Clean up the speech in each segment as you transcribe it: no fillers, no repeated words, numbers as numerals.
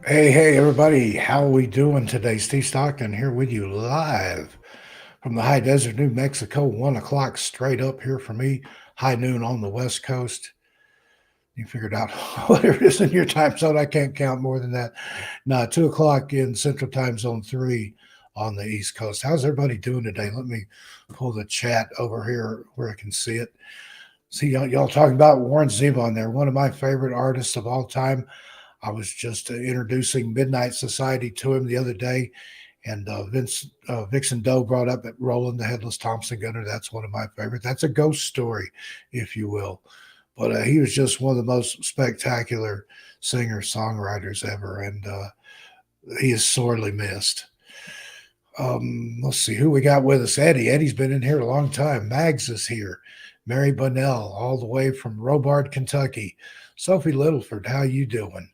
Hey, everybody. How are we doing today? Steve Stockton here with you live from the high desert, New Mexico, 1 o'clock straight up here for me, high noon on the West Coast. You figured out whatever it is in your time zone. I can't count more than that. No, 2 o'clock in Central Time Zone 3 on the East Coast. How's everybody doing today? Let me pull the chat over here where I can see it. See, y'all talking about Warren Zevon there, one of my favorite artists of all time. I was just introducing Midnight Society to him the other day, and Vixen Doe brought up at Roland the Headless Thompson Gunner. That's one of my favorites. That's a ghost story, if you will. But he was just one of the most spectacular singer songwriters ever, and he is sorely missed. Let's see who we got with us. Eddie. Eddie's been in here a long time. Mags is here. Mary Bunnell, all the way from Robart, Kentucky. Sophie Littleford, how you doing?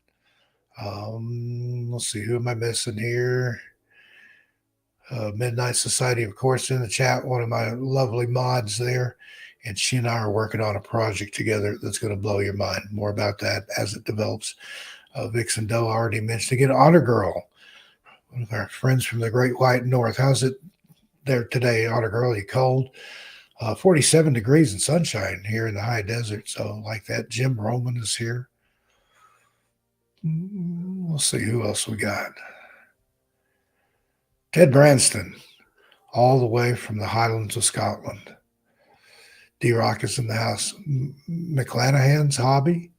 Let's see, who am I missing here? Midnight Society, of course, in the chat. One of my lovely mods there, and she and I are working on a project together that's going to blow your mind. More about that as it develops. Vixen Doe already mentioned again. Otter Girl, one of our friends from the Great White North. How's it there today, Otter Girl? You cold? 47 degrees and sunshine here in the high desert. So, like that, Jim Roman is here. We'll see who else we got. Ted Branston, all the way from the Highlands of Scotland. D-Rock is in the house. McClanahan's hobby.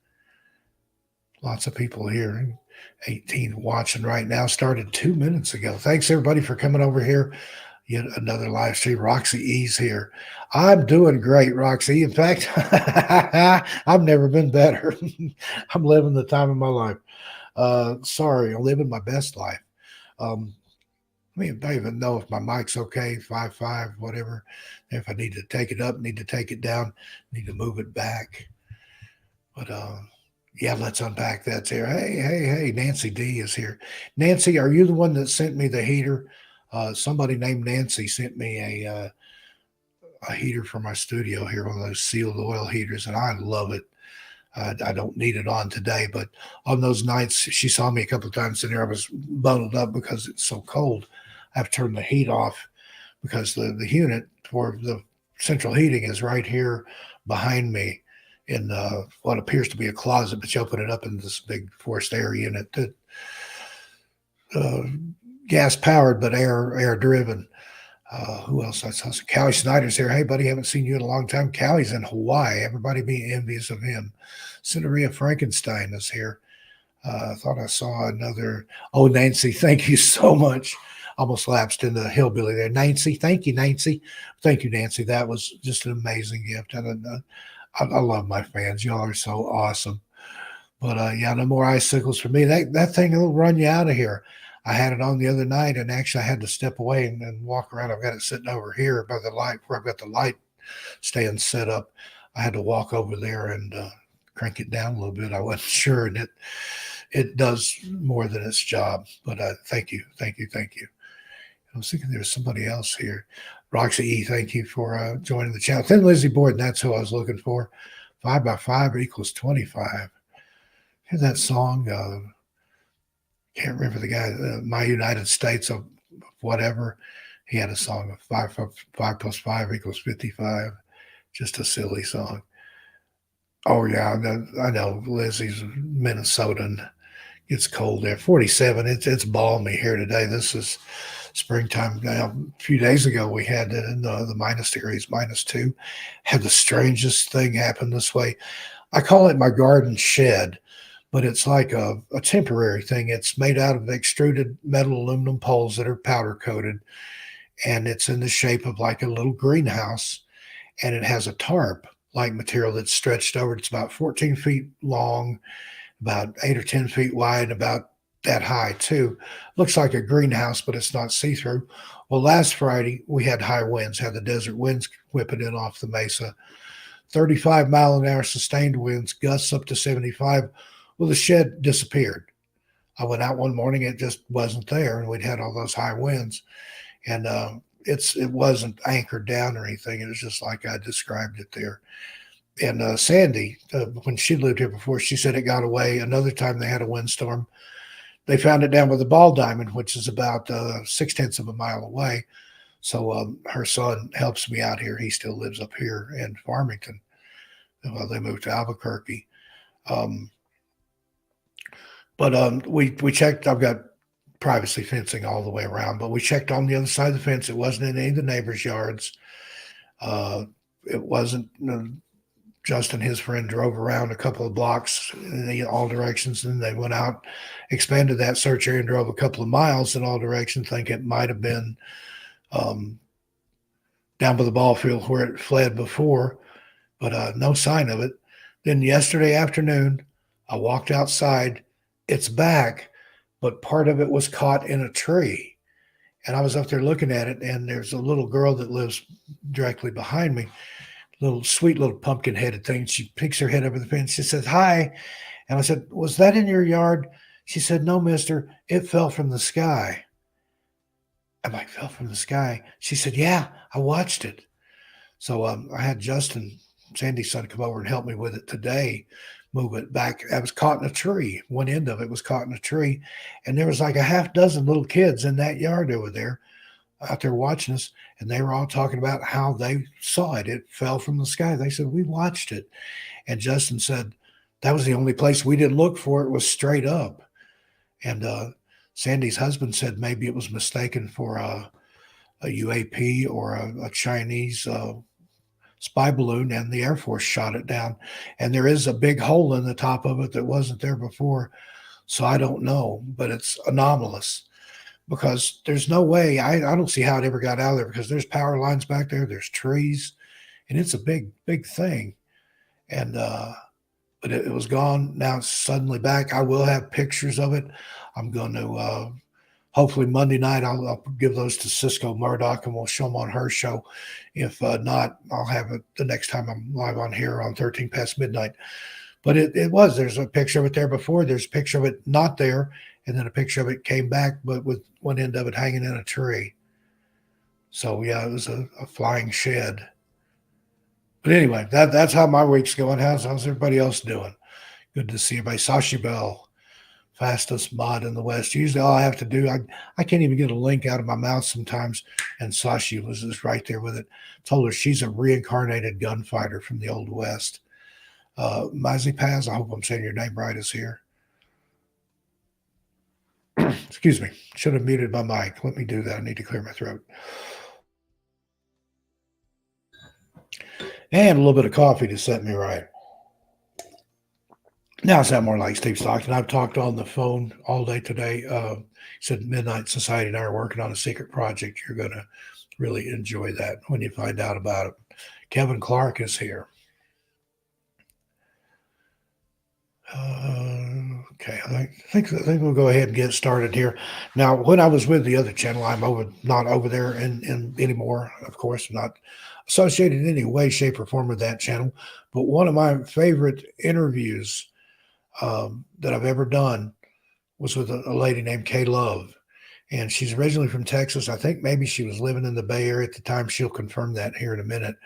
Lots of people here. 18 watching right now. Started 2 minutes ago. Thanks, everybody, for coming over here. Yet another live stream. Roxy E's here. I'm doing great, Roxy. In fact, I've never been better. I'm living the time of my life. Sorry, I'm living my best life. I mean, I don't even know if my mic's okay, 5.5, whatever. If I need to take it up, need to take it down, need to move it back. But yeah, let's unpack that here. Hey, Nancy D is here. Nancy, are you the one that sent me the heater? Somebody named Nancy sent me a heater for my studio here, one of those sealed oil heaters, and I love it. I don't need it on today, but on those nights she saw me a couple of times in there, I was bundled up because it's so cold. I have to turn the heat off because the unit for the central heating is right here behind me in what appears to be a closet, but you open it up in this big forced air unit that gas powered but air driven. Who else? I saw some Callie Snyder's here. Hey, buddy, haven't seen you in a long time. Callie's in Hawaii. Everybody being envious of him. Cinderia Frankenstein is here. I thought I saw another. Oh, Nancy, thank you so much. Almost lapsed into hillbilly there. Nancy, thank you, Nancy. Thank you, Nancy. That was just an amazing gift. And I love my fans. Y'all are so awesome. But yeah, no more icicles for me. That thing will run you out of here. I had it on the other night, and actually I had to step away and walk around. I've got it sitting over here by the light where I've got the light stand set up. I had to walk over there and crank it down a little bit. I wasn't sure, and it does more than its job. But thank you. I was thinking there was somebody else here. Roxy E, thank you for joining the channel. Thin Lizzy Board, and that's who I was looking for. 5 by 5 equals 25. Hear that song? Can't remember the guy. My United States of whatever. He had a song of 5 plus 5 equals 55. Just a silly song. Oh yeah, I know. Lizzie's Minnesotan. It's cold there. 47. It's balmy here today. This is springtime. Now, a few days ago, we had in the minus degrees, -2. Had the strangest thing happen this way. I call it my garden shed, but it's like a temporary thing. It's made out of extruded metal aluminum poles that are powder coated, and it's in the shape of like a little greenhouse, and it has a tarp like material that's stretched over. It's about 14 feet long, about 8 or 10 feet wide, about that high too. Looks like a greenhouse, but it's not see-through. Well, last Friday we had high winds, had the desert winds whipping in off the mesa. 35-mile-an-hour sustained winds, gusts up to 75. Well, the shed disappeared. I went out one morning, it just wasn't there, and we'd had all those high winds. And it wasn't anchored down or anything. It was just like I described it there. And Sandy, when she lived here before, she said it got away. Another time they had a windstorm. they found it down with the ball diamond, which is about 6/10 of a mile away. So her son helps me out here. He still lives up here in Farmington. Well, they moved to Albuquerque. Um, but we checked. I've got privacy fencing all the way around, but we checked on the other side of the fence. It wasn't in any of the neighbors' yards. Uh, it wasn't. Justin, his friend, drove around a couple of blocks in all directions, and they went out, expanded that search area, and drove a couple of miles in all directions. Think it might have been um, down by the ball field where it fled before, but no sign of it. Then yesterday afternoon, I walked outside. It's back, but part of it was caught in a tree. And I was up there looking at it, and there's a little girl that lives directly behind me, little sweet little pumpkin headed thing. She peeks her head over the fence. She says, "Hi." And I said, "Was that in your yard?" She said, "No, mister. It fell from the sky." I'm like, "Fell from the sky?" She said, "Yeah, I watched it." So I had Justin, Sandy's son, come over and help me with it today, move it back. I was caught in a tree. One end of it was caught in a tree. And there was like a half dozen little kids in that yard over there, out there watching us. And they were all talking about how they saw it. It fell from the sky. They said, "We watched it." And Justin said, that was the only place we didn't look for it, was straight up. And Sandy's husband said maybe it was mistaken for a UAP or a Chinese spy balloon, and the Air Force shot it down. And there is a big hole in the top of it that wasn't there before. So I don't know, but it's anomalous because there's no way. I don't see how it ever got out of there, because there's power lines back there, there's trees, and it's a big thing. And but it was gone. Now it's suddenly back. I will have pictures of it. I'm going to hopefully Monday night I'll give those to Cisco Murdoch, and we'll show them on her show. If not, I'll have it the next time I'm live on here on 13 past midnight. But there's a picture of it there before. There's a picture of it not there, and then a picture of it came back, but with one end of it hanging in a tree. So yeah, it was a flying shed. But anyway, that's how my week's going. How's everybody else doing? Good to see everybody. Sashi Bell, fastest mod in the West. Usually all I have to do, I can't even get a link out of my mouth sometimes. And Sashi was just right there with it. Told her she's a reincarnated gunfighter from the Old West. Mazi Paz, I hope I'm saying your name right, is here. Excuse me. Should have muted my mic. Let me do that. I need to clear my throat. And a little bit of coffee to set me right. Now I sound more like Steve Stockton. I've talked on the phone all day today. He said Midnight Society and I are working on a secret project. You're going to really enjoy that when you find out about it. Kevin Clark is here. Okay, I think we'll go ahead and get started here. Now, when I was with the other channel, I'm not over there in anymore. Of course, not associated in any way, shape, or form with that channel. But one of my favorite interviews that I've ever done was with a lady named KayLove. And she's originally from Texas. I think maybe she was living in the Bay Area at the time. She'll confirm that here in a minute.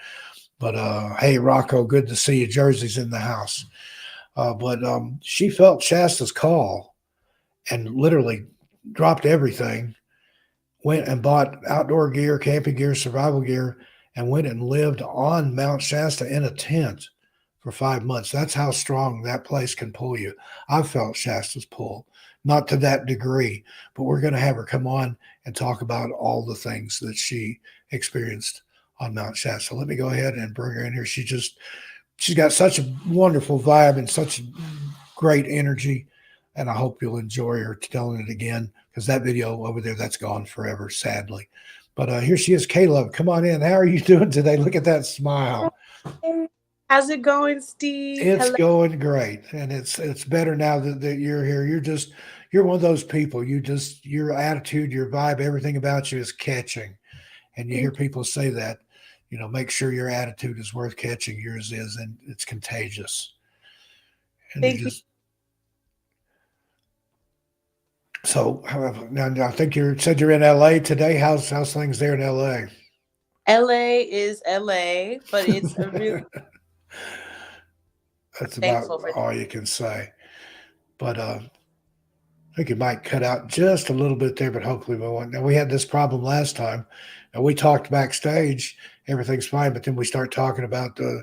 But hey, Rocco, good to see you. Jersey's in the house. But she felt Shasta's call and literally dropped everything, went and bought outdoor gear, camping gear, survival gear, and went and lived on Mount Shasta in a tent for 5 months. That's how strong that place can pull you. I've felt Shasta's pull, not to that degree, but we're going to have her come on and talk about all the things that she experienced on Mount Shasta. Let me go ahead and bring her in here. She's got such a wonderful vibe and such great energy, and I hope you'll enjoy her telling it again, because that video over there, that's gone forever, sadly. But here she is, KayLove. Come on in. How are you doing today? Look at that smile. How's it going, Steve? It's going great, and it's better now that you're here. You're one of those people. Your attitude, your vibe, everything about you is catching, and you hear people say that. Make sure your attitude is worth catching. Yours is, and it's contagious. And Thank you. So now I think you said you're in LA today. How's things there in LA? LA is LA, but it's a really That's about thankful for all you can say. But think you might cut out just a little bit there, but hopefully we won't. Now we had this problem last time, and we talked backstage. Everything's fine, but then we start talking about the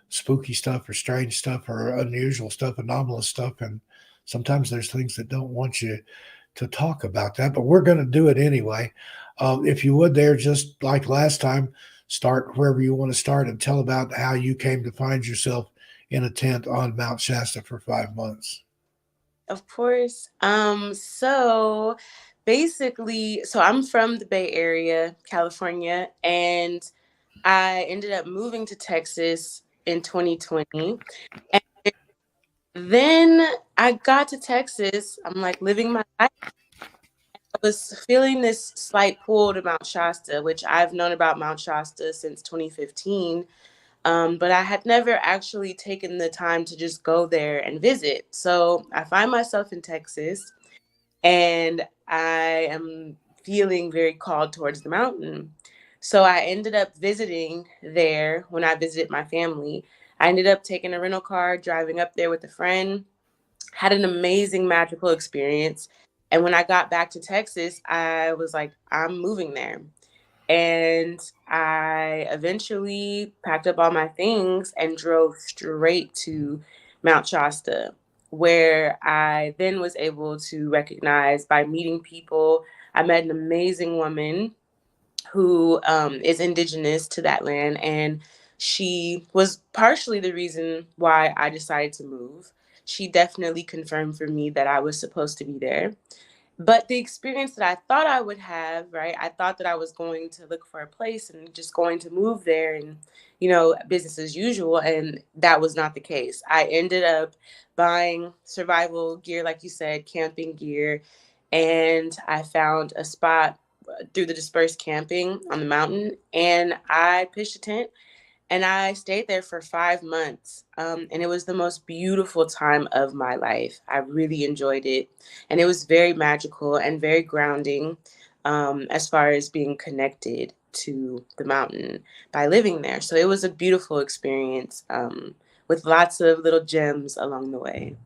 spooky stuff or strange stuff or unusual stuff, anomalous stuff, and sometimes there's things that don't want you to talk about that. But we're going to do it anyway. If you would, there just like last time, start wherever you want to start and tell about how you came to find yourself in a tent on Mount Shasta for 5 months. Of course. So basically, so I'm from the Bay Area, California, and I ended up moving to Texas in 2020. And then I got to Texas. I'm like living my life. I was feeling this slight pull to Mount Shasta, which I've known about Mount Shasta since 2015. But I had never actually taken the time to just go there and visit. So I find myself in Texas and I am feeling very called towards the mountain. So I ended up visiting there when I visited my family. I ended up taking a rental car, driving up there with a friend, had an amazing magical experience. And when I got back to Texas, I was like, I'm moving there. And I eventually packed up all my things and drove straight to Mount Shasta, where I then was able to recognize by meeting people. I met an amazing woman who is indigenous to that land, and she was partially the reason why I decided to move. She definitely confirmed for me that I was supposed to be there. But the experience that I thought I would have, right? I thought that I was going to look for a place and just going to move there and, business as usual. And that was not the case. I ended up buying survival gear, like you said, camping gear. And I found a spot through the dispersed camping on the mountain. And I pitched a tent and I stayed there for 5 months. And it was the most beautiful time of my life. I really enjoyed it. And it was very magical and very grounding as far as being connected to the mountain by living there. So it was a beautiful experience with lots of little gems along the way.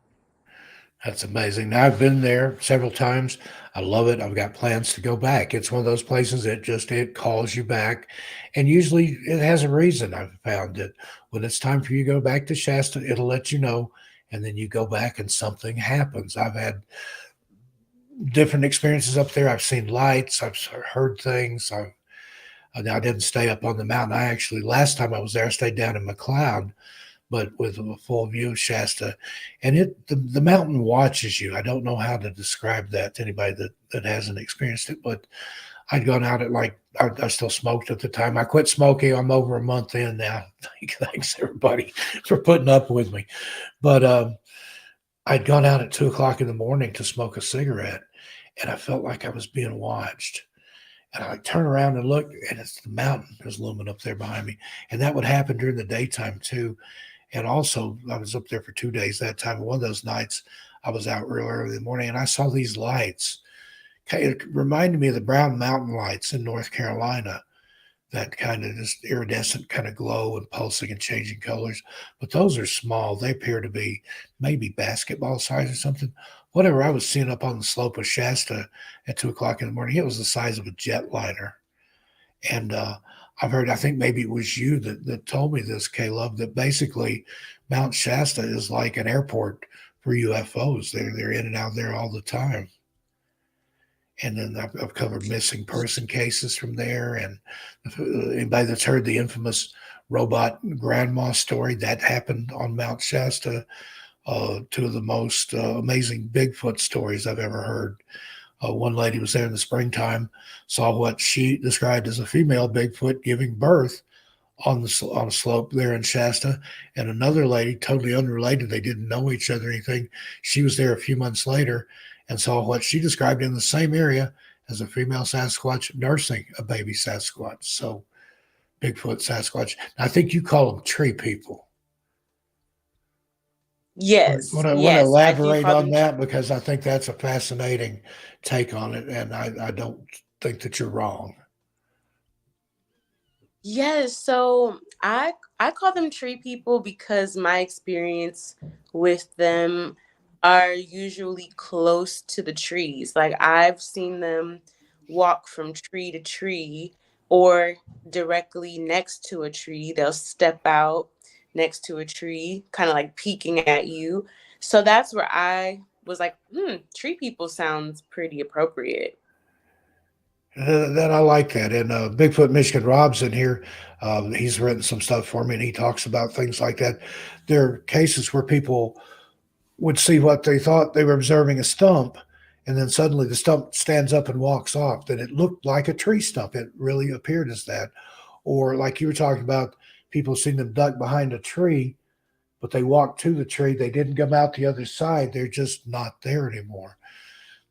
That's amazing. Now, I've been there several times. I love it. I've got plans to go back. It's one of those places that just it calls you back, and usually it has a reason. I've found that when it's time for you to go back to Shasta, it'll let you know, and then you go back and something happens. I've had different experiences up there. I've seen lights. I've heard things. I didn't stay up on the mountain. I actually last time I was there, I stayed down in McLeod, but with a full view of Shasta. And the mountain watches you. I don't know how to describe that to anybody that hasn't experienced it, but I'd gone out at like I still smoked at the time. I quit smoking. I'm over a month in now. Thanks everybody for putting up with me. But I'd gone out at 2 o'clock in the morning to smoke a cigarette, and I felt like I was being watched. And I turn around and look, and it's the mountain is looming up there behind me. And that would happen during the daytime too. And also, I was up there for 2 days that time. One of those nights, I was out real early in the morning, and I saw these lights. It reminded me of the Brown Mountain lights in North Carolina, that kind of just iridescent kind of glow and pulsing and changing colors. But those are small. They appear to be maybe basketball size or something. Whatever I was seeing up on the slope of Shasta at 2 o'clock in the morning, it was the size of a jetliner. And I've heard, I think maybe it was you that told me this, KayLove, that basically Mount Shasta is like an airport for UFOs. They're in and out there all the time. And then I've covered missing person cases from there. And anybody that's heard the infamous robot grandma story, that happened on Mount Shasta. Two of the most amazing Bigfoot stories I've ever heard. One lady was there in the springtime, saw what she described as a female Bigfoot giving birth on a slope there in Shasta, and another lady, totally unrelated, they didn't know each other or anything. She was there a few months later and saw what she described in the same area as a female Sasquatch nursing a baby Sasquatch. So Bigfoot, Sasquatch. I think you call them tree people. Yes, Want to yes, I do elaborate call on them. that because I think that's a fascinating take on it, and I don't think that you're wrong. Yes, so I call them tree people because my experience with them are usually close to the trees. Like I've seen them walk from tree to tree or directly next to a tree. They'll step out next to a tree, kind of like peeking at you. So that's where I was like, tree people sounds pretty appropriate. That I like that. And Bigfoot Michigan Rob's in here. He's written some stuff for me, and he talks about things like that. There are cases where people would see what they thought they were observing a stump, and then suddenly the stump stands up and walks off. That it looked like a tree stump. It really appeared as that. Or like you were talking about, people seeing them duck behind a tree, but they walked to the tree. They didn't come out the other side. They're just not there anymore.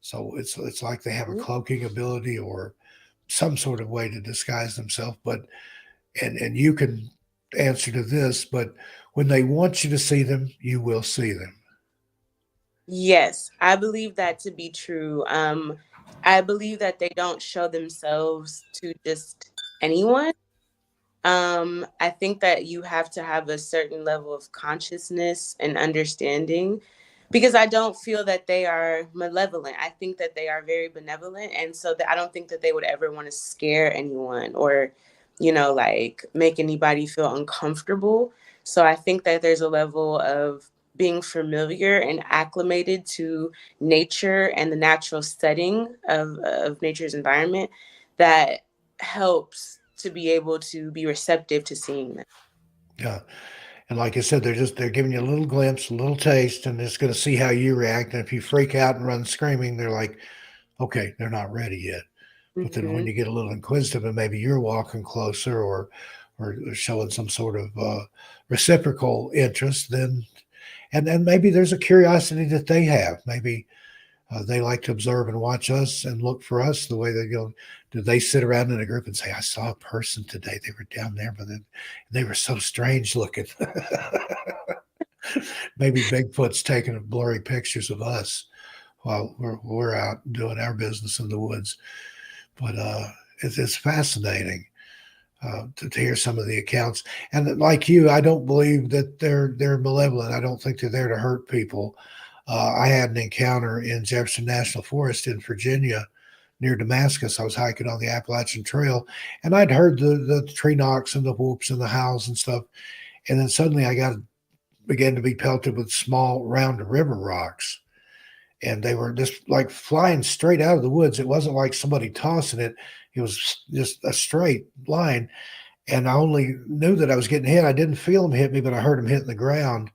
So it's like they have a cloaking ability or some sort of way to disguise themselves. But and you can answer to this, but when they want you to see them, you will see them. Yes, I believe that to be true. I believe that they don't show themselves to just anyone. I think that you have to have a certain level of consciousness and understanding because I don't feel that they are malevolent. I think that they are very benevolent. And so that I don't think that they would ever want to scare anyone or, like make anybody feel uncomfortable. So I think that there's a level of being familiar and acclimated to nature and the natural setting of nature's environment that helps to be able to be receptive to seeing them. Yeah. And like I said, they're giving you a little glimpse, a little taste, and it's going to see how you react. And if you freak out and run screaming, they're like, okay, they're not ready yet. But then when Hmm. you get a little inquisitive and maybe you're walking closer or showing some sort of reciprocal interest, then and maybe there's a curiosity that they have. Maybe they like to observe and watch us and look for us the way they go. Do they sit around in a group and say, "I saw a person today. They were down there, but then they were so strange looking." Maybe Bigfoot's taking blurry pictures of us while we're out doing our business in the woods. But it's fascinating to hear some of the accounts. And like you, I don't believe that they're malevolent. I don't think they're there to hurt people. I had an encounter in Jefferson National Forest in Virginia near Damascus. I was hiking on the Appalachian Trail, and I'd heard the tree knocks and the whoops and the howls and stuff. And then suddenly I began to be pelted with small round river rocks, and they were just like flying straight out of the woods. It wasn't like somebody tossing it. It was just a straight line. And I only knew that I was getting hit. I didn't feel them hit me, but I heard them hitting the ground.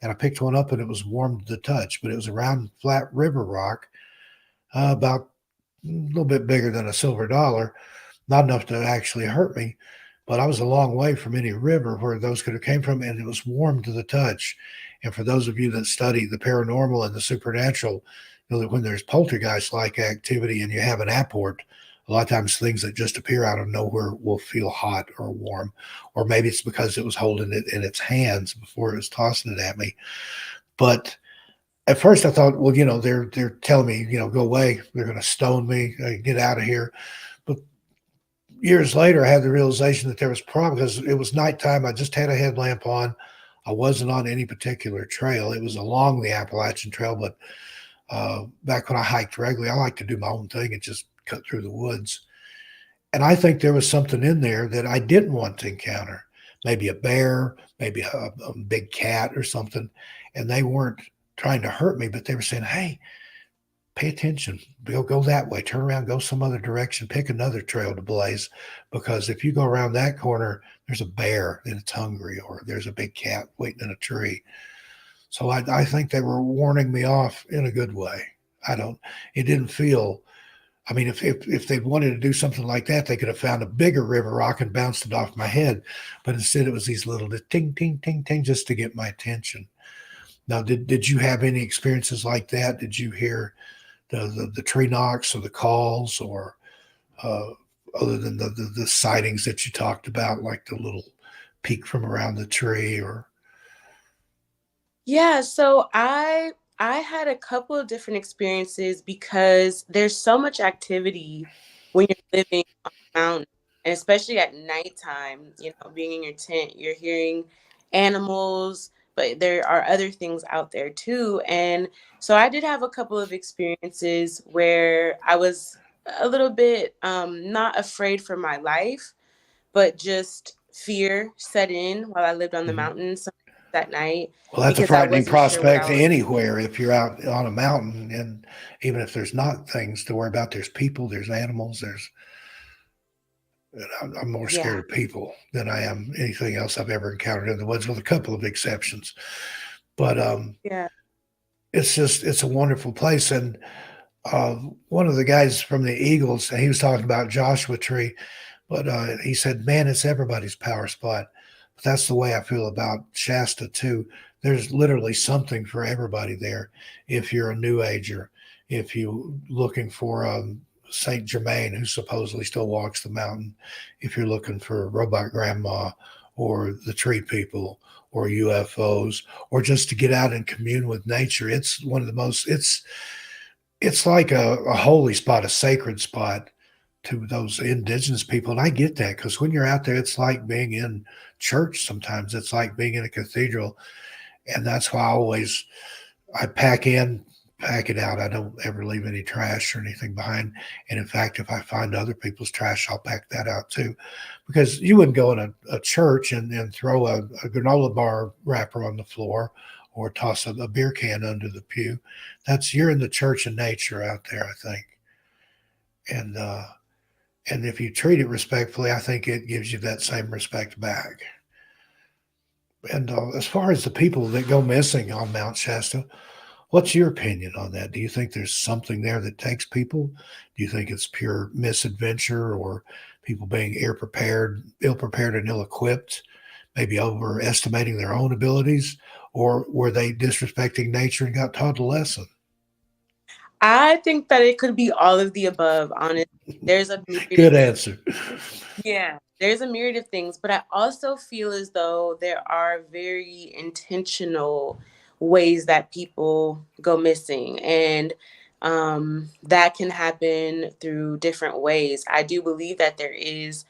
And I picked one up and it was warm to the touch, but it was a round, flat river rock, about a little bit bigger than a silver dollar, not enough to actually hurt me. But I was a long way from any river where those could have came from, and it was warm to the touch. And for those of you that study the paranormal and the supernatural, you know that when there's poltergeist-like activity and you have an apport, a lot of times things that just appear out of nowhere will feel hot or warm, or maybe it's because it was holding it in its hands before it was tossing it at me. But at first, I thought, well, they're telling me, go away. They're going to stone me. Get out of here. But years later, I had the realization that there was a problem because it was nighttime. I just had a headlamp on. I wasn't on any particular trail. It was along the Appalachian Trail, but back when I hiked regularly, I like to do my own thing and just cut through the woods. And I think there was something in there that I didn't want to encounter. Maybe a bear, maybe a big cat or something. And they weren't trying to hurt me, but they were saying, hey, pay attention. Go that way. Turn around, go some other direction. Pick another trail to blaze, because if you go around that corner, there's a bear and it's hungry, or there's a big cat waiting in a tree. So I think they were warning me off in a good way. I don't. It didn't feel. I mean, if they wanted to do something like that, they could have found a bigger river rock and bounced it off my head. But instead, it was these little ting ting ting ting just to get my attention. Now, did you have any experiences like that? Did you hear the tree knocks or the calls, or uh, other than the sightings that you talked about, like the little peek from around the tree? Or Yeah, so I had a couple of different experiences because there's so much activity when you're living on a mountain, and especially at nighttime, being in your tent, you're hearing animals, but there are other things out there too. And so I did have a couple of experiences where I was a little bit not afraid for my life, but just fear set in while I lived on the Mhm. mountains that night Well, that's a because I frightening wasn't sure what prospect I was. anywhere if you're out on a mountain, and even if there's not things to worry about, there's people, there's animals, there's. I'm more scared Yeah, of people than I am anything else I've ever encountered in the woods, with a couple of exceptions. But yeah, it's a wonderful place. And uh, one of the guys from the Eagles, he was talking about Joshua Tree, but he said, "Man, it's everybody's power spot." But that's the way I feel about Shasta too. There's literally something for everybody there. If you're a New Ager, if you're looking for Saint Germain, who supposedly still walks the mountain, if you're looking for Robot Grandma or the Tree People or UFOs, or just to get out and commune with nature, it's one of the most. It's like a holy spot, a sacred spot to those indigenous people. And I get that because when you're out there, it's like being in church sometimes. It's like being in a cathedral. And that's why I pack in, pack it out. I don't ever leave any trash or anything behind. And in fact, if I find other people's trash, I'll pack that out too. Because you wouldn't go in a church and throw a granola bar wrapper on the floor or toss a beer can under the pew. You're in the church of nature out there, I think. And and if you treat it respectfully, I think it gives you that same respect back. And as far as the people that go missing on Mount Shasta, what's your opinion on that? Do you think there's something there that takes people? Do you think it's pure misadventure or people being ill prepared and ill equipped, maybe overestimating their own abilities? Or were they disrespecting nature and got taught a lesson? I think that it could be all of the above. Honestly, there's a myriad of Good answer. yeah, there's a myriad of things, but I also feel as though there are very intentional ways that people go missing, and that can happen through different ways. I do believe that there is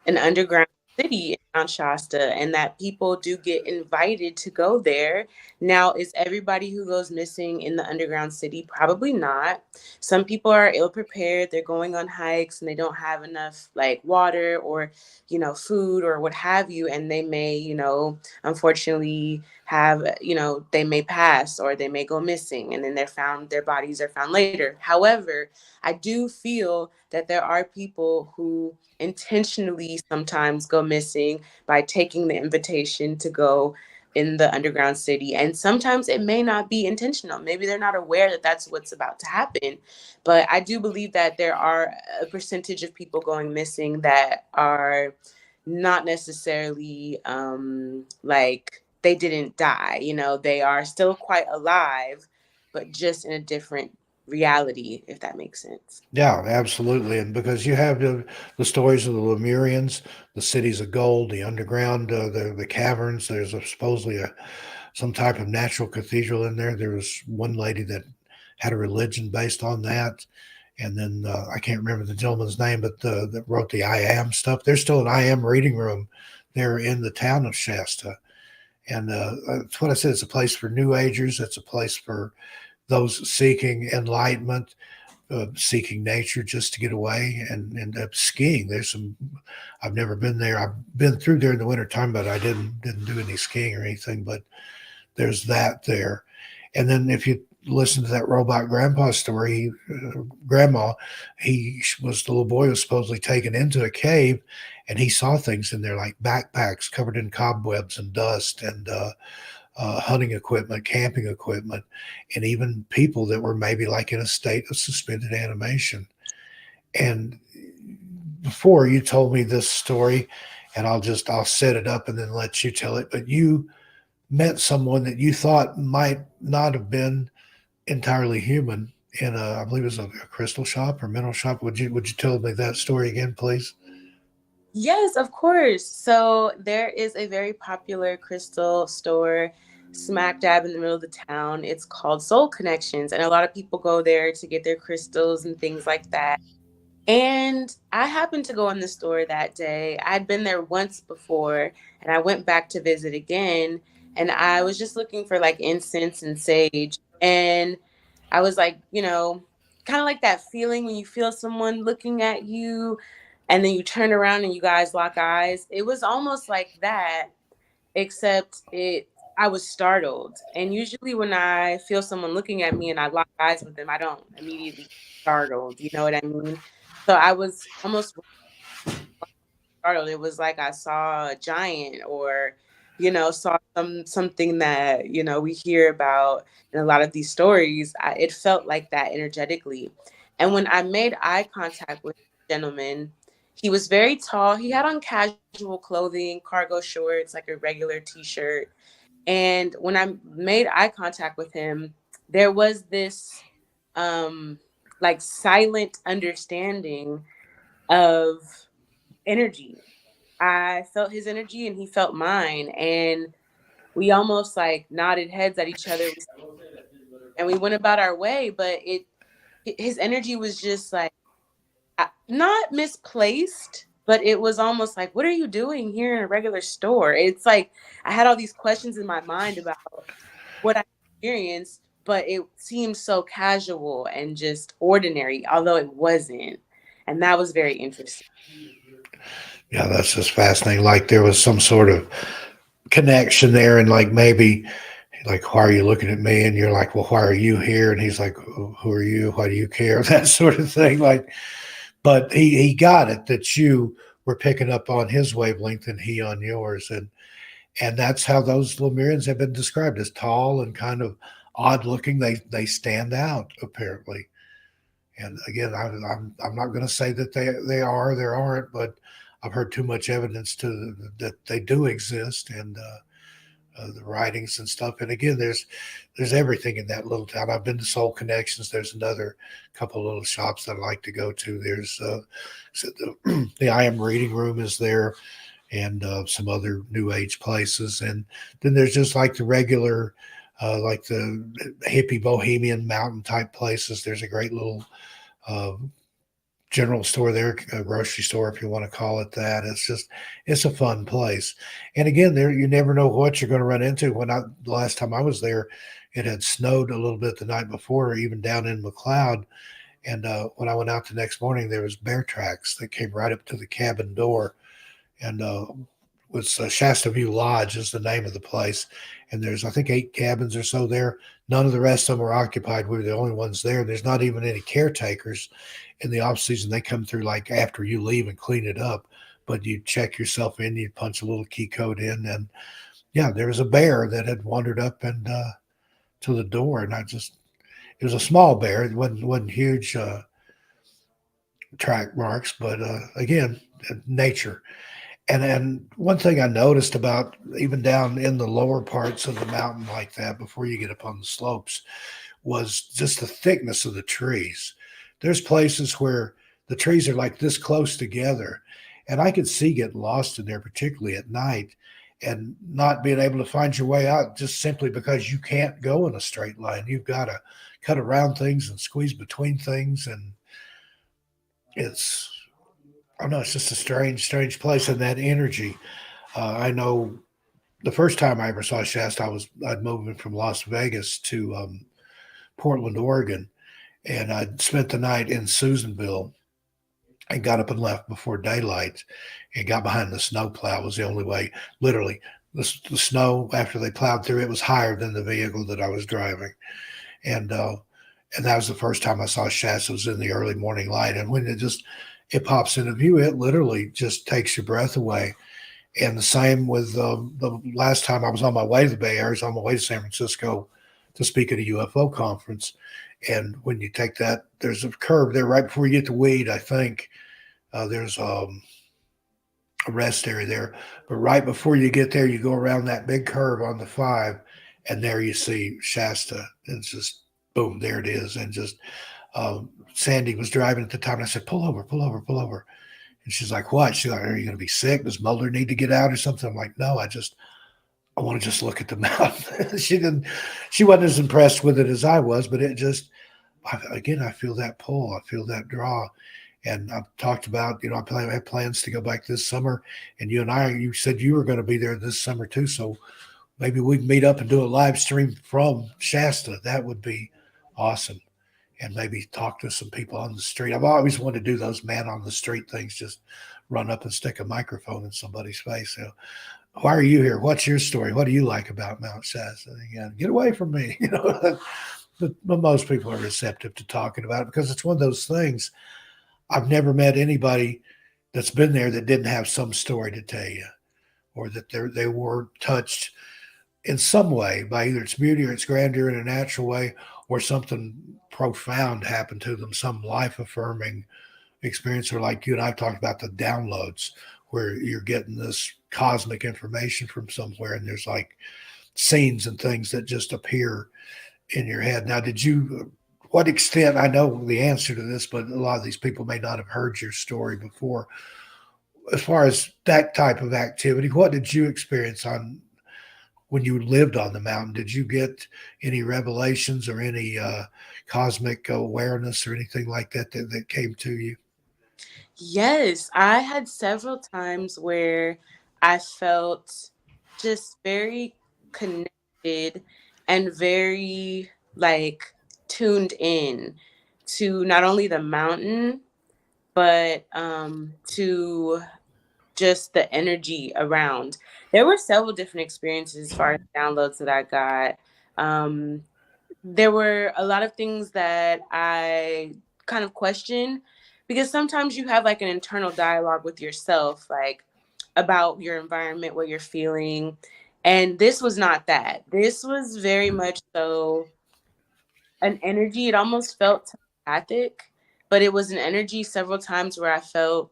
an underground city in Mount Shasta, and that people do get invited to go there. Now, is everybody who goes missing in the underground city? Probably not. Some people are ill prepared. They're going on hikes and they don't have enough like water or, food or what have you. And they may, unfortunately have, they may pass or they may go missing and then their bodies are found later. However, I do feel that there are people who intentionally sometimes go missing by taking the invitation to go in the underground city. And sometimes it may not be intentional. Maybe they're not aware that that's what's about to happen. But I do believe that there are a percentage of people going missing that are not necessarily like they didn't die. They are still quite alive, but just in a different reality, if that makes sense. Yeah, absolutely. And because you have the stories of the Lemurians, the cities of gold, the underground, the caverns. There's supposedly some type of natural cathedral in there. There was one lady that had a religion based on that. And then I can't remember the gentleman's name, but that wrote the I Am stuff. There's still an I Am reading room there in the town of Shasta. And that's what I said. It's a place for New Agers. It's a place for those seeking enlightenment, seeking nature just to get away and skiing. I've never been there. I've been through there in the wintertime, but I didn't do any skiing or anything. But there's that there. And then if you listen to that robot grandpa story, grandma, he was the little boy was supposedly taken into a cave, and he saw things in there like backpacks covered in cobwebs and dust and hunting equipment, camping equipment, and even people that were maybe like in a state of suspended animation. And before you told me this story, and I'll set it up and then let you tell it. But you met someone that you thought might not have been entirely human in I believe it was a crystal shop or mineral shop. Would you tell me that story again, please? Yes, of course. So there is a very popular crystal store smack dab in the middle of the town. It's called Soul Connections, and a lot of people go there to get their crystals and things like that. And I happened to go in the store that day. I'd been there once before, and I went back to visit again. and I was just looking for like incense and sage. And I was like, kind of like that feeling when you feel someone looking at you and then you turn around and you guys lock eyes. It was almost like that, except I was startled. And usually when I feel someone looking at me and I lock eyes with them, I don't immediately get startled. You know what I mean? So I was almost startled. It was like I saw a giant, or saw something that we hear about in a lot of these stories. It felt like that energetically. And when I made eye contact with the gentleman, he was very tall. He had on casual clothing, cargo shorts, like a regular t-shirt. And when I made eye contact with him, there was this like silent understanding of energy. I felt his energy and he felt mine. And we almost like nodded heads at each other, and we went about our way. But his energy was just like, not misplaced, but it was almost like, what are you doing here in a regular store? It's like I had all these questions in my mind about what I experienced, but it seemed so casual and just ordinary, although it wasn't. And that was very interesting. Yeah, that's just fascinating. Like there was some sort of connection there, and like maybe like, why are you looking at me? And you're like, well, why are you here? And he's like, who are you? Why do you care? That sort of thing. Like, but he got it that you were picking up on his wavelength and he on yours, and that's how those Lemurians have been described, as tall and kind of odd looking. They stand out apparently. And again, I'm not going to say that they are, there aren't, but I've heard too much evidence to that they do exist, and the writings and stuff. And again, there's everything in that little town. I've been to Soul Connections. There's another couple of little shops that I like to go to. There's so the I Am Reading Room is there, and some other New Age places. And then there's just like the regular, like the hippie bohemian mountain type places. There's a great little uh, general store there, a grocery store, if you want to call it that. It's a fun place. And again, there, you never know what you're going to run into. The last time I was there, it had snowed a little bit the night before, or even down in McLeod. And when I went out the next morning, there was bear tracks that came right up to the cabin door. And was Shasta View Lodge is the name of the place. And there's, I think, 8 cabins or so there. None of the rest of them are occupied. We were the only ones there. There's not even any caretakers. In the off season, they come through like after you leave and clean it up. But you check yourself in, you punch a little key code in, and yeah, there was a bear that had wandered up and to the door, and it was a small bear. It wasn't huge track marks, but again, nature. And one thing I noticed about even down in the lower parts of the mountain like that, before you get up on the slopes, was just the thickness of the trees. There's places where the trees are like this close together, and I could see getting lost in there, particularly at night, and not being able to find your way out just simply because you can't go in a straight line. You've got to cut around things and squeeze between things, and it's I don't know, it's just a strange place, and that energy. I know the first time I ever saw Shasta, I'd moved from Las Vegas to Portland, Oregon, and I'd spent the night in Susanville and got up and left before daylight and got behind the snow plow. Was the only way. Literally, the snow after they plowed through it was higher than the vehicle that I was driving, and that was the first time I saw Shasta. It was in the early morning light, and when it pops into view, it literally just takes your breath away. And the same with the last time I was on my way to the Bay Area, I was on my way to San Francisco to speak at a UFO conference. And when you take that, there's a curve there right before you get to Weed, I think. There's a rest area there. But right before you get there, you go around that big curve on the 5, and there you see Shasta. It's just, boom, there it is. And just, Sandy was driving at the time, and I said, pull over, pull over, pull over. And she's like, what? She's like, are you going to be sick? Does Mulder need to get out or something? I'm like, no, I want to just look at the mountain. She wasn't as impressed with it as I was, but again, I feel that pull. I feel that draw. And I've talked about, I have plans to go back this summer. And you said you were going to be there this summer too. So Maybe we can meet up and do a live stream from Shasta. That would be awesome. And maybe talk to some people on the street. I've always wanted to do those man on the street things, just run up and stick a microphone in somebody's face. So, why are you here? What's your story? What do you like about Mount Shasta? Again, get away from me. But most people are receptive to talking about it because it's one of those things. I've never met anybody that's been there that didn't have some story to tell you, or that they were touched in some way by either its beauty or its grandeur in a natural way, or something profound happened to them, some life affirming experience, or like you and I talked about the downloads, where you're getting this cosmic information from somewhere, and there's like scenes and things that just appear in your head. Now, did you? What extent? I know the answer to this, but a lot of these people may not have heard your story before. As far as that type of activity, what did you experience on when you lived on the mountain? Did you get any revelations or any cosmic awareness or anything like that came to you? Yes, I had several times where I felt just very connected and very like tuned in to not only the mountain, but to just the energy around. There were several different experiences as far as downloads that I got. Um, there were a lot of things that I kind of questioned because sometimes you have like an internal dialogue with yourself, like about your environment, what you're feeling. And this was not that. This was very much so an energy. It almost felt telepathic, but it was an energy several times where I felt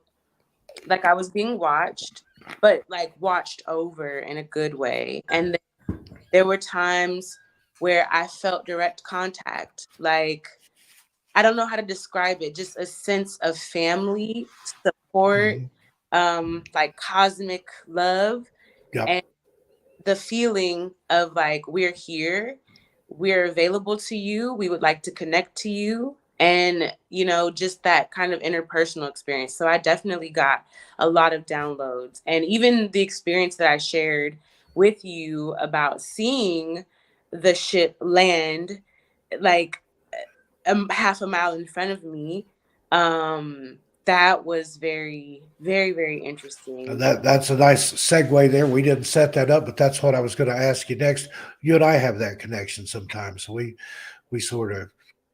like I was being watched, but like watched over in a good way. And then there were times where I felt direct contact. Like, I don't know how to describe it, just a sense of family, support, Mm-hmm. like cosmic love. Yep. And the feeling of like we're here, we're available to you, we would like to connect to you, and just that kind of interpersonal experience. So I definitely got a lot of downloads, and even the experience that I shared with you about seeing the ship land like half a mile in front of me. That was very, very, very interesting. That's a nice segue there. We didn't set that up, but that's what I was going to ask you next. You and I have that connection sometimes. We sort of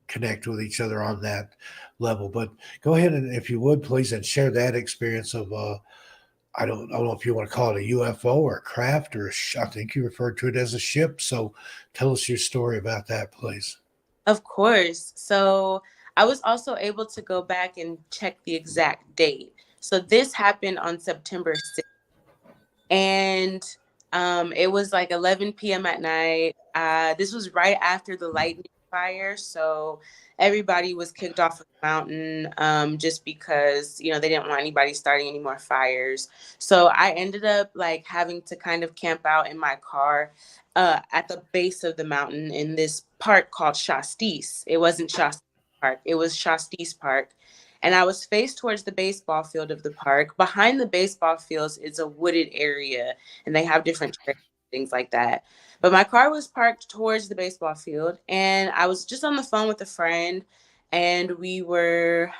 connect with each other on that level. But go ahead and, if you would, please, and share that experience of I don't know if you want to call it a UFO or a craft or I think you referred to it as a ship. So tell us your story about that, please. Of course. So I was also able to go back and check the exact date. So this happened on September 6th. And it was like 11 p.m. at night. This was right after the lightning fire. So everybody was kicked off of the mountain just because, they didn't want anybody starting any more fires. So I ended up like having to kind of camp out in my car at the base of the mountain in this park called Shastis. It wasn't Shasta Park, it was Shastis Park. And I was faced towards the baseball field of the park. Behind the baseball fields is a wooded area, and they have different trails, things like that. But my car was parked towards the baseball field, and I was just on the phone with a friend, and we were,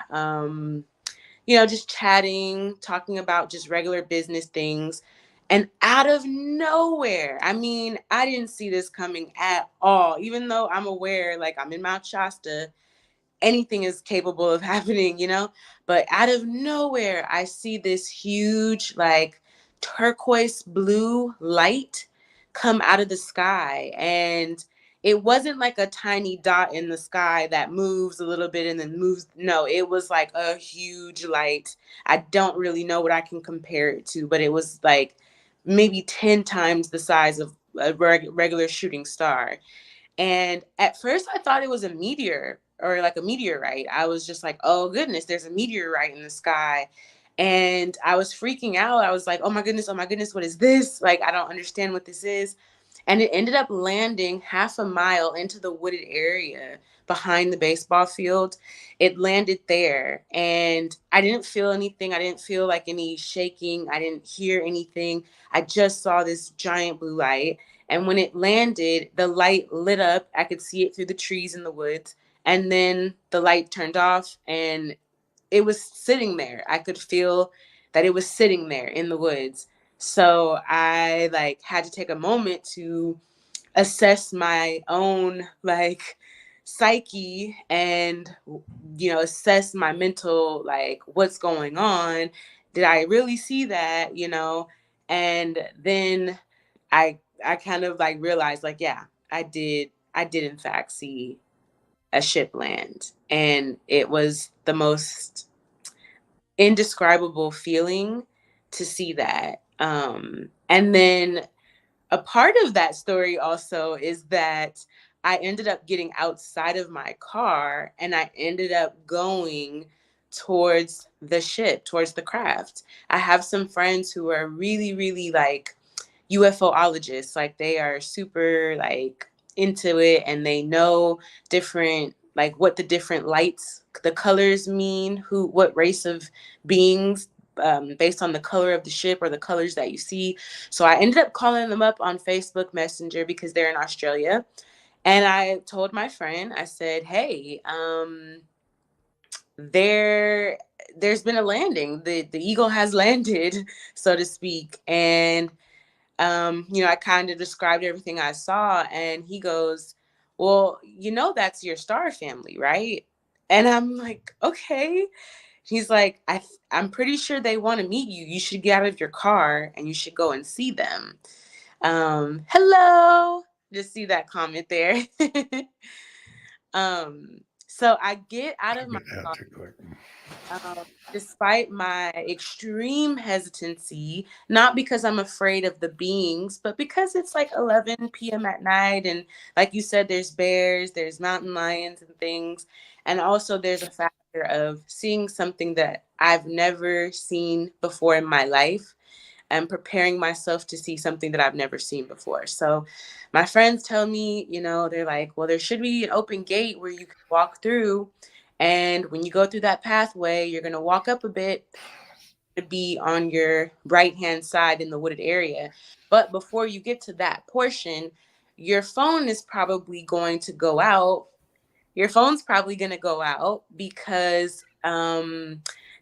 just chatting, talking about just regular business things. And out of nowhere, I mean, I didn't see this coming at all, even though I'm aware, like I'm in Mount Shasta, anything is capable of happening. But out of nowhere, I see this huge, like turquoise blue light come out of the sky. And it wasn't like a tiny dot in the sky that moves a little bit and then moves. No, it was like a huge light. I don't really know what I can compare it to, but it was like maybe 10 times the size of a regular shooting star. And at first, I thought it was a meteor or like a meteorite. I was just like, oh goodness, there's a meteorite in the sky. And I was freaking out. I was like, oh my goodness, what is this? Like, I don't understand what this is. and it ended up landing half a mile into the wooded area behind the baseball field. It landed there, and I didn't feel anything. I didn't feel like any shaking. I didn't hear anything. I just saw this giant blue light. And when it landed, the light lit up. I could see it through the trees in the woods. And then the light turned off, and it was sitting there. I could feel that it was sitting there in the woods. So I like had to take a moment to assess my own like psyche and assess my mental, like what's going on. Did I really see that, and then I kind of like realized, like, yeah, I did in fact see a ship land, and it was the most indescribable feeling to see that. And then a part of that story also is that I ended up getting outside of my car, and I ended up going towards the ship, towards the craft. I have some friends who are really, really like UFOologists. Like they are super like into it, and they know different, like what the different lights, the colors mean, what race of beings, based on the color of the ship or the colors that you see. So I ended up calling them up on Facebook Messenger because they're in Australia. And I told my friend, I said, hey, there's been a landing. The eagle has landed, so to speak. And I kind of described everything I saw, and he goes, well, that's your star family, right? And I'm like, okay. He's like, I'm pretty sure they want to meet you. You should get out of your car and you should go and see them. Hello. Just see that comment there. So I get out of my car. Despite my extreme hesitancy, not because I'm afraid of the beings, but because it's like 11 p.m. at night. And like you said, there's bears, there's mountain lions and things. And also there's a factor of seeing something that I've never seen before in my life, and preparing myself to see something that I've never seen before. So my friends tell me, they're like, well, there should be an open gate where you can walk through. And when you go through that pathway, you're going to walk up a bit to be on your right hand side in the wooded area. But before you get to that portion, your phone is probably going to go out. Your phone's probably going to go out because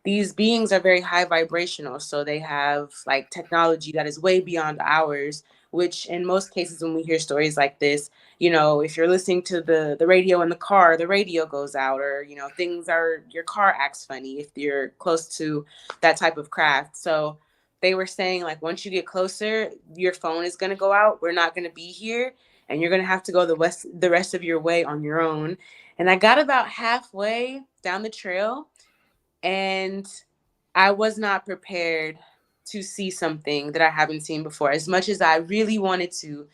these beings are very high vibrational. So they have like technology that is way beyond ours, which in most cases, when we hear stories like this, if you're listening to the radio in the car, the radio goes out, or, your car acts funny if you're close to that type of craft. So they were saying, like, once you get closer, your phone is going to go out. We're not going to be here, and you're going to have to go the rest of your way on your own. And I got about halfway down the trail, and I was not prepared to see something that I haven't seen before. As much as I really wanted to,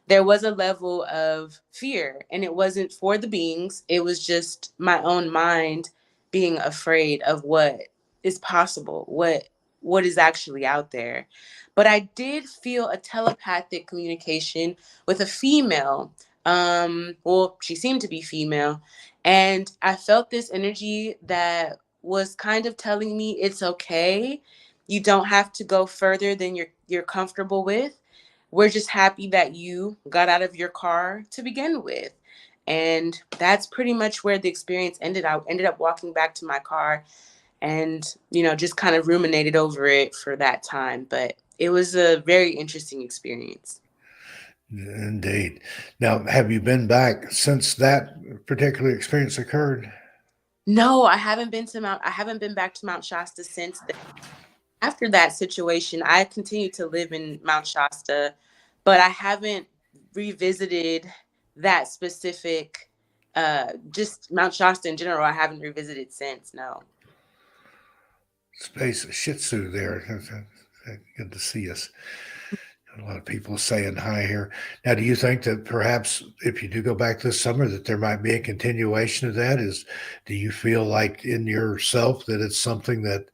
there was a level of fear, and it wasn't for the beings. It was just my own mind being afraid of what is possible, what is actually out there. But I did feel a telepathic communication with a female. Well, she seemed to be female, and I felt this energy that was kind of telling me it's okay. You don't have to go further than you're comfortable with. We're just happy that you got out of your car to begin with. And that's pretty much where the experience ended. I ended up walking back to my car and, just kind of ruminated over it for that time. But it was a very interesting experience. Indeed. Now, have you been back since that particular experience occurred? No, I haven't been back to Mount Shasta since then. After that situation, I continued to live in Mount Shasta, but I haven't revisited that specific, just Mount Shasta in general. I haven't revisited since. No. Space Shih Tzu there. Good to see us. A lot of people saying hi here. Now, do you think that perhaps if you do go back this summer, that there might be a continuation of that? Do you feel like in yourself that it's something that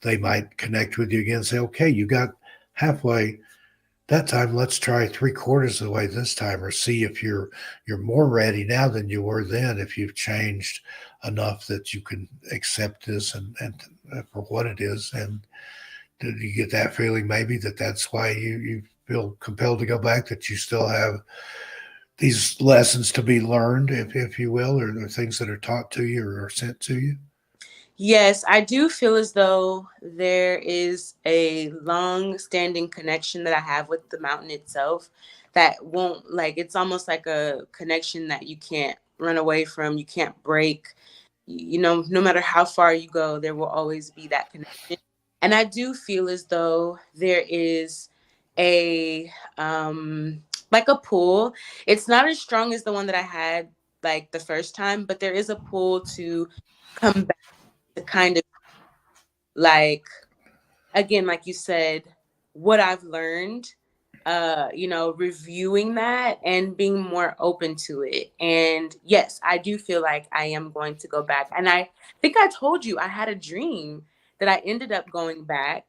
they might connect with you again and say, okay, you got halfway that time, let's try 3/4 of the way this time, or see if you're more ready now than you were then. If you've changed enough that you can accept this and for what it is. And did you get that feeling maybe that's why you feel compelled to go back? That you still have these lessons to be learned, if you will, or things that are taught to you or are sent to you? Yes, I do feel as though there is a long standing connection that I have with the mountain itself that won't, like, it's almost like a connection that you can't run away from, you can't break. You know, no matter how far you go, there will always be that connection. And I do feel as though there is a like a pull. It's not as strong as the one that I had like the first time, but there is a pull to come back to kind of, like, again, like you said, what I've learned, reviewing that and being more open to it. And yes, I do feel like I am going to go back. And I think I told you I had a dream that I ended up going back,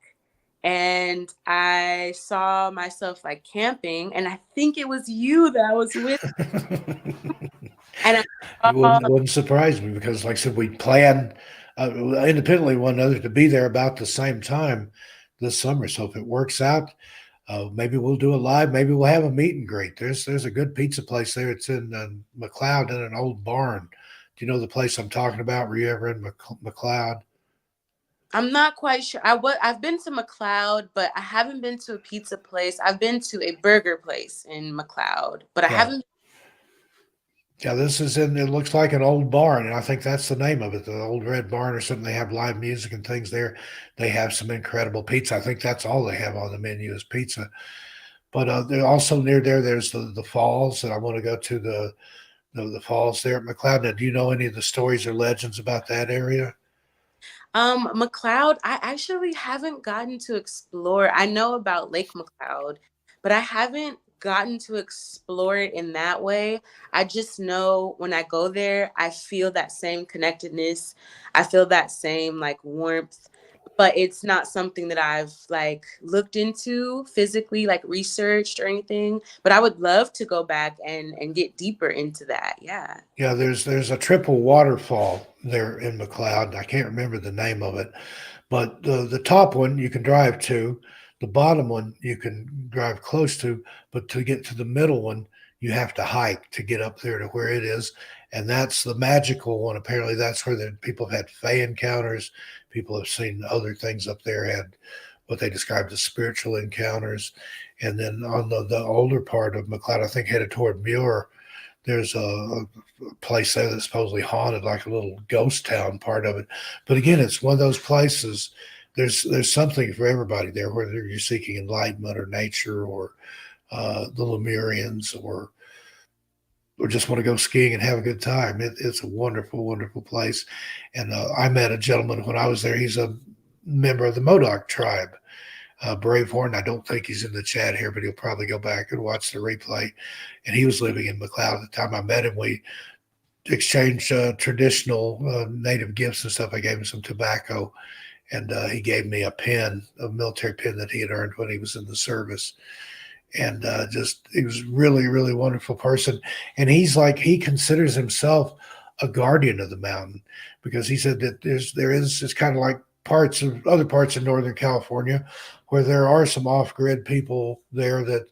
and I saw myself like camping, and I think it was you that I was with. And I saw, It wouldn't surprise me because, like I said, we planned independently one another to be there about the same time this summer. So if it works out, maybe we'll do a live. Maybe we'll have a meet and greet. There's a good pizza place there. It's in McLeod, in an old barn. Do you know the place I'm talking about? Were you ever in McLeod? I'm not quite sure. I've been to McLeod, but I haven't been to a pizza place. I've been to a burger place in McLeod, but I Yeah. haven't. Yeah, this is in, it looks like an old barn, and I think that's the name of it, the Old Red Barn or something. They have live music and things there. They have some incredible pizza. I think that's all they have on the menu is pizza. But they're also near there. There's the falls, and I want to go to the falls there at McLeod. Now, do you know any of the stories or legends about that area? McLeod, I actually haven't gotten to explore. I know about Lake McLeod, but I haven't gotten to explore it in that way. I just know when I go there, I feel that same connectedness. I feel that same like warmth, but it's not something that I've like looked into physically, like researched or anything. But I would love to go back and get deeper into that. Yeah. Yeah, there's a triple waterfall there in McLeod. I can't remember the name of it, but the top one you can drive to, the bottom one you can drive close to, but to get to the middle one, you have to hike to get up there to where it is. And that's the magical one. Apparently, that's where the people have had Fey encounters. People have seen other things up there, had what they described as spiritual encounters. And then on the older part of McLeod, I think headed toward Muir, there's a place there that's supposedly haunted, like a little ghost town part of it. But again, it's one of those places. There's something for everybody there, whether you're seeking enlightenment or nature or the Lemurians or just want to go skiing and have a good time. It's a wonderful, wonderful place. And I met a gentleman when I was there. He's a member of the Modoc tribe, Bravehorn. I don't think he's in the chat here, but he'll probably go back and watch the replay. And he was living in McLeod at the time I met him. We exchanged traditional native gifts and stuff. I gave him some tobacco, and he gave me a pin, a military pin that he had earned when he was in the service. And just he was really, really wonderful person. And he considers himself a guardian of the mountain because he said that it's kind of like other parts of Northern California where there are some off-grid people there that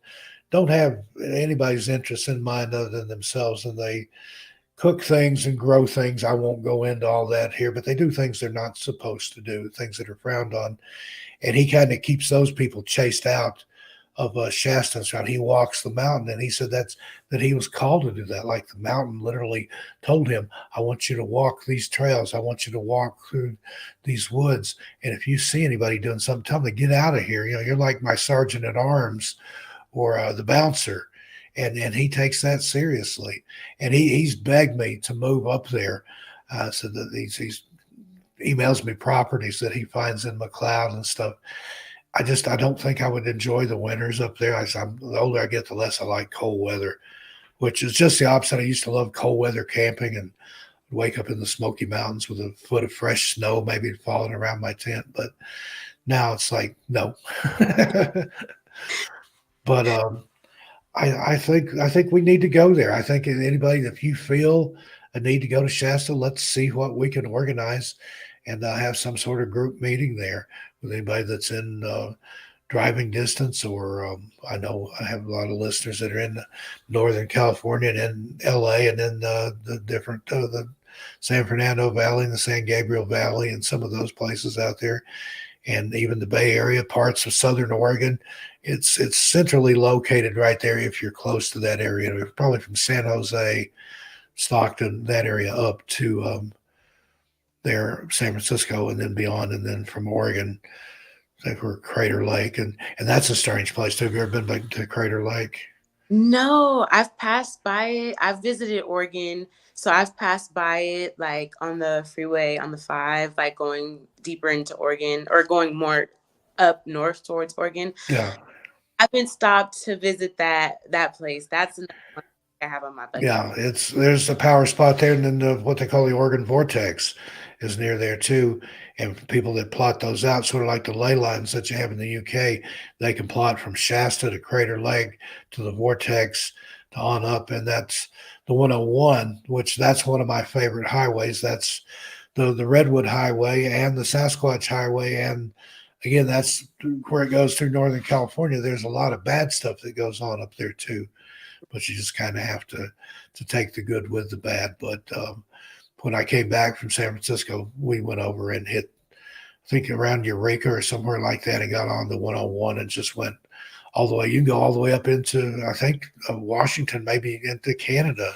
don't have anybody's interest in mind other than themselves, and they cook things and grow things. I won't go into all that here, but they do things they're not supposed to do, things that are frowned on. And he kind of keeps those people chased out of Shasta. So he walks the mountain, and he said that he was called to do that. Like the mountain literally told him, "I want you to walk these trails. I want you to walk through these woods. And if you see anybody doing something, tell them to get out of here. You know, you're like my sergeant at arms or the bouncer." And he takes that seriously. And he's begged me to move up there. So that he's emails me properties that he finds in McLeod and stuff. I don't think I would enjoy the winters up there. The older I get, the less I like cold weather, which is just the opposite. I used to love cold weather camping and wake up in the Smoky Mountains with a foot of fresh snow, maybe falling around my tent. But now it's like, no. But I think we need to go there. I think anybody, if you feel a need to go to Shasta, let's see what we can organize and have some sort of group meeting there with anybody that's in driving distance. Or I know I have a lot of listeners that are in Northern California and in LA and in the different the San Fernando Valley and the San Gabriel Valley and some of those places out there, and even the Bay Area, parts of Southern Oregon. It's centrally located right there if you're close to that area. Probably from San Jose, Stockton, that area up to there, San Francisco, and then beyond, and then from Oregon, say for Crater Lake, and that's a strange place too. Have you ever been to Crater Lake? No, I've passed by it. I've visited Oregon, so I've passed by it like on the freeway on the 5, like going deeper into Oregon or going more up north towards Oregon. Yeah, I've been stopped to visit that place. That's another one I have on my bucket yeah. list. There's a power spot there, and then what they call the Oregon Vortex is near there too. And for people that plot those out, sort of like the ley lines that you have in the UK, they can plot from Shasta to Crater Lake to the Vortex to on up, and that's the 101, which that's one of my favorite highways. That's the Redwood Highway and the Sasquatch Highway, and again, that's where it goes through Northern California. There's a lot of bad stuff that goes on up there too, but you just kind of have to take the good with the bad. But when I came back from San Francisco, we went over and hit, I think around Eureka or somewhere like that, and got on the 101 and just went all the way. You can go all the way up into, I think, Washington, maybe into Canada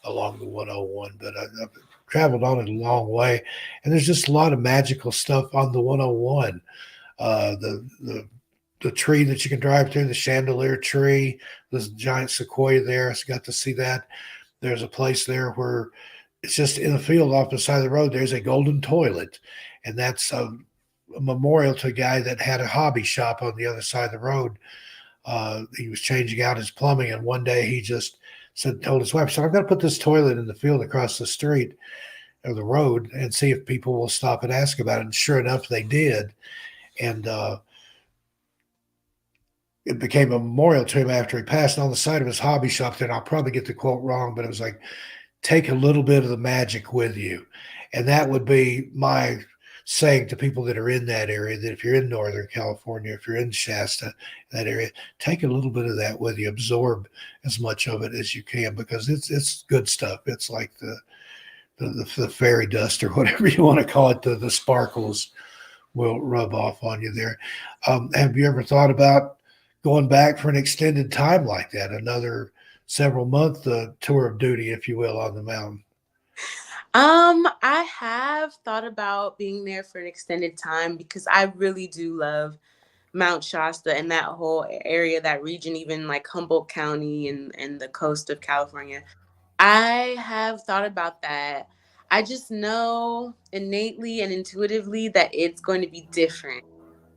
along the 101. But I've traveled on it a long way, and there's just a lot of magical stuff on the 101. The tree that you can drive through, the chandelier tree, this giant sequoia there. I got to see that. There's a place there where it's just in the field off the side of the road. There's a golden toilet, and that's a memorial to a guy that had a hobby shop on the other side of the road. He was changing out his plumbing, and one day he just told his wife, "So I'm going to put this toilet in the field across the street or the road and see if people will stop and ask about it." And sure enough, they did, and it became a memorial to him after he passed. And on the side of his hobby shop there, and I'll probably get the quote wrong, but it was like, "Take a little bit of the magic with you." And that would be my saying to people that are in that area, that if you're in Northern California, if you're in Shasta, that area, take a little bit of that with you, absorb as much of it as you can, because it's good stuff. It's like the fairy dust or whatever you want to call it, the sparkles will rub off on you there. Have you ever thought about going back for an extended time like that, another several month tour of duty, if you will, on the mountain? I have thought about being there for an extended time because I really do love Mount Shasta and that whole area, that region, even like Humboldt County and the coast of California. I have thought about that. I just know innately and intuitively that it's going to be different.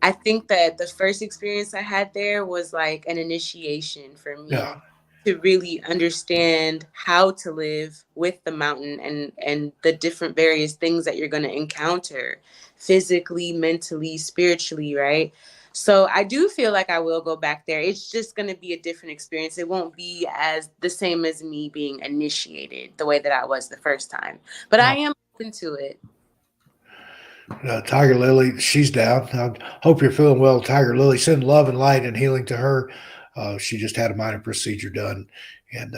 I think that the first experience I had there was like an initiation for Yeah, me to really understand how to live with the mountain and the different various things that you're going to encounter physically, mentally, spiritually, right? So I do feel like I will go back there. It's just going to be a different experience. It won't be as the same as me being initiated the way that I was the first time. But I yeah. am open to it. Tiger Lily, she's down. I hope you're feeling well, Tiger Lily. Send love and light and healing to her. She just had a minor procedure done, and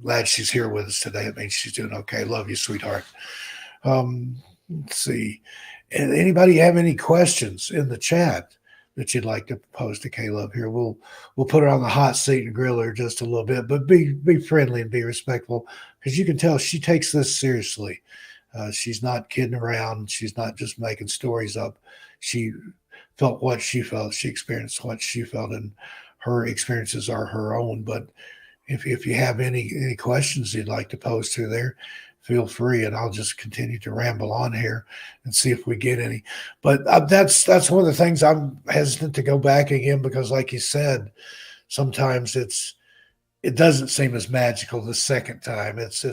glad she's here with us today. It means she's doing okay. Love you, sweetheart. Let's see. And anybody have any questions in the chat that you'd like to pose to KayLove here? We'll put her on the hot seat and grill her just a little bit, but be friendly and be respectful, because you can tell she takes this seriously. She's not kidding around. She's not just making stories up. She felt what she felt. She experienced what she felt, and her experiences are her own. But if you have any questions you'd like to pose to there, feel free, and I'll just continue to ramble on here and see if we get any. But that's one of the things I'm hesitant to go back again, because, like you said, sometimes it doesn't seem as magical the second time. It's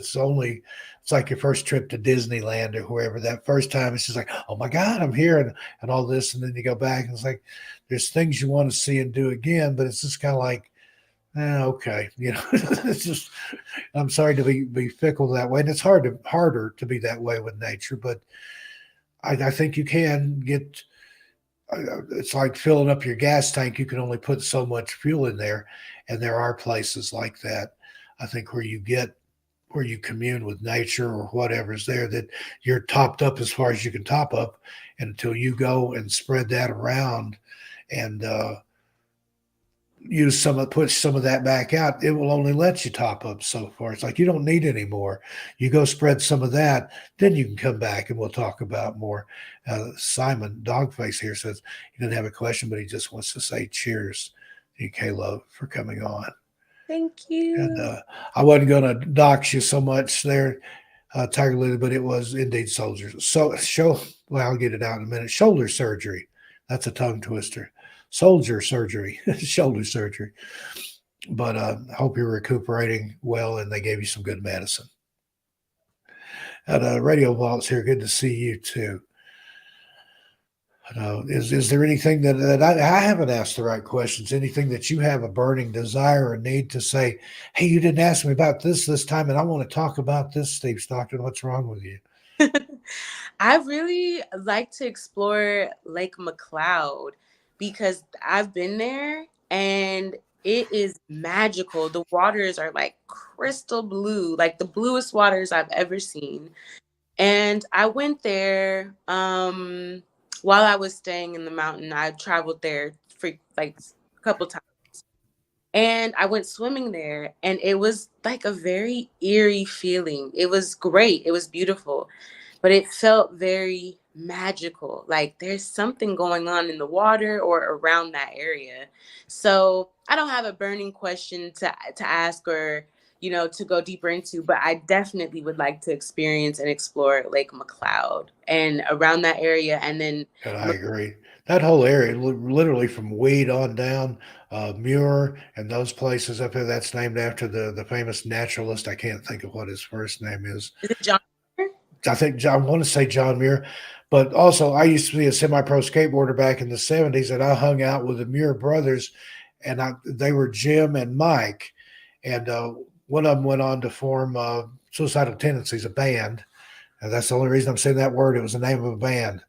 like your first trip to Disneyland or wherever. That first time, it's just like, oh my God, I'm here, and all this, and then you go back and it's like there's things you want to see and do again, but it's just kind of like Okay, it's just I'm sorry to be fickle that way, and it's harder to be that way with nature, but I think you can get. It's like filling up your gas tank. You can only put so much fuel in there, and there are places like that. I think where you commune with nature or whatever's there that you're topped up as far as you can top up, and until you go and spread that around and use push some of that back out, it will only let you top up so far. It's like you don't need any more. You go spread some of that, then you can come back and we'll talk about more. Simon Dogface here says he didn't have a question, but he just wants to say cheers to you, KayLove, for coming on. Thank And you. I wasn't going to dox you so much there, Tiger Lily, but it was indeed soldiers. Well, I'll get it out in a minute. Shoulder surgery. That's a tongue twister. Soldier surgery, shoulder surgery. But I hope you're recuperating well and they gave you some good medicine. And Radio Vault's here. Good to see you too. Is there anything that I haven't asked the right questions? Anything that you have a burning desire or need to say? Hey, you didn't ask me about this time, and I want to talk about this, Steve Stockton. What's wrong with you? I really like to explore Lake McCloud because I've been there and it is magical. The waters are like crystal blue, like the bluest waters I've ever seen. And I went there while I was staying in the mountain. I traveled there for like a couple times. And I went swimming there, and it was like a very eerie feeling. It was great. It was beautiful, but it felt very magical. Like there's something going on in the water or around that area. So I don't have a burning question to ask or to go deeper into, but I definitely would like to experience and explore Lake McCloud and around that area, and then And I agree. That whole area, literally from Weed on down, Muir and those places up there, that's named after the famous naturalist. I can't think of what his first name is. is it John? I think I want to say John Muir, but also I used to be a semi-pro skateboarder back in the '70s, and I hung out with the Muir brothers, and they were Jim and Mike, and one of them went on to form Suicidal Tendencies, a band, and that's the only reason I'm saying that word. It was the name of a band,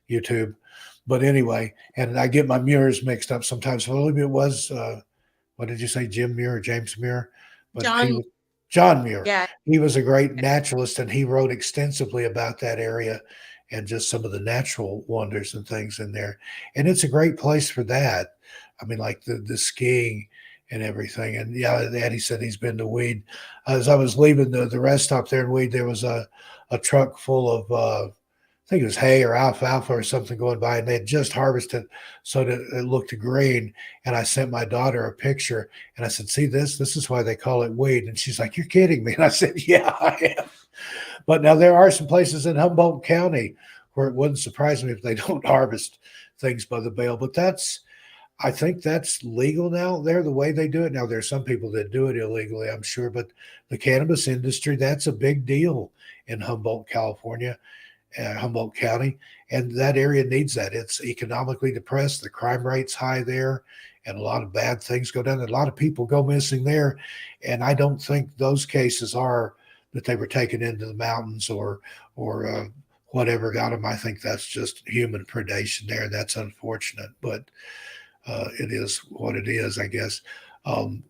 YouTube. But anyway, and I get my Muirs mixed up sometimes. So maybe it was what did you say, Jim Muir or James Muir? But he John, was John Muir. yeah. He was a great naturalist, and he wrote extensively about that area and just some of the natural wonders and things in there. And it's a great place for that. I mean, like the skiing and everything. And yeah, Eddie said he's been to Weed. As I was leaving the rest stop there in Weed, there was a truck full of I think it was hay or alfalfa or something going by, and they had just harvested, so that it looked green. And I sent my daughter a picture, and I said, "See this? This is why they call it weed." And she's like, "You're kidding me?" And I said, "Yeah, I am." But now there are some places in Humboldt County where it wouldn't surprise me if they don't harvest things by the bale. But I think that's legal now there, the way they do it. Now, there's some people that do it illegally, I'm sure, but the cannabis industry, that's a big deal in Humboldt, California. Humboldt County, and that area needs that. It's economically depressed. The crime rate's high there, and a lot of bad things go down. And a lot of people go missing there, and I don't think those cases are that they were taken into the mountains or whatever got them. I think that's just human predation there. That's unfortunate, but it is what it is, I guess. Um,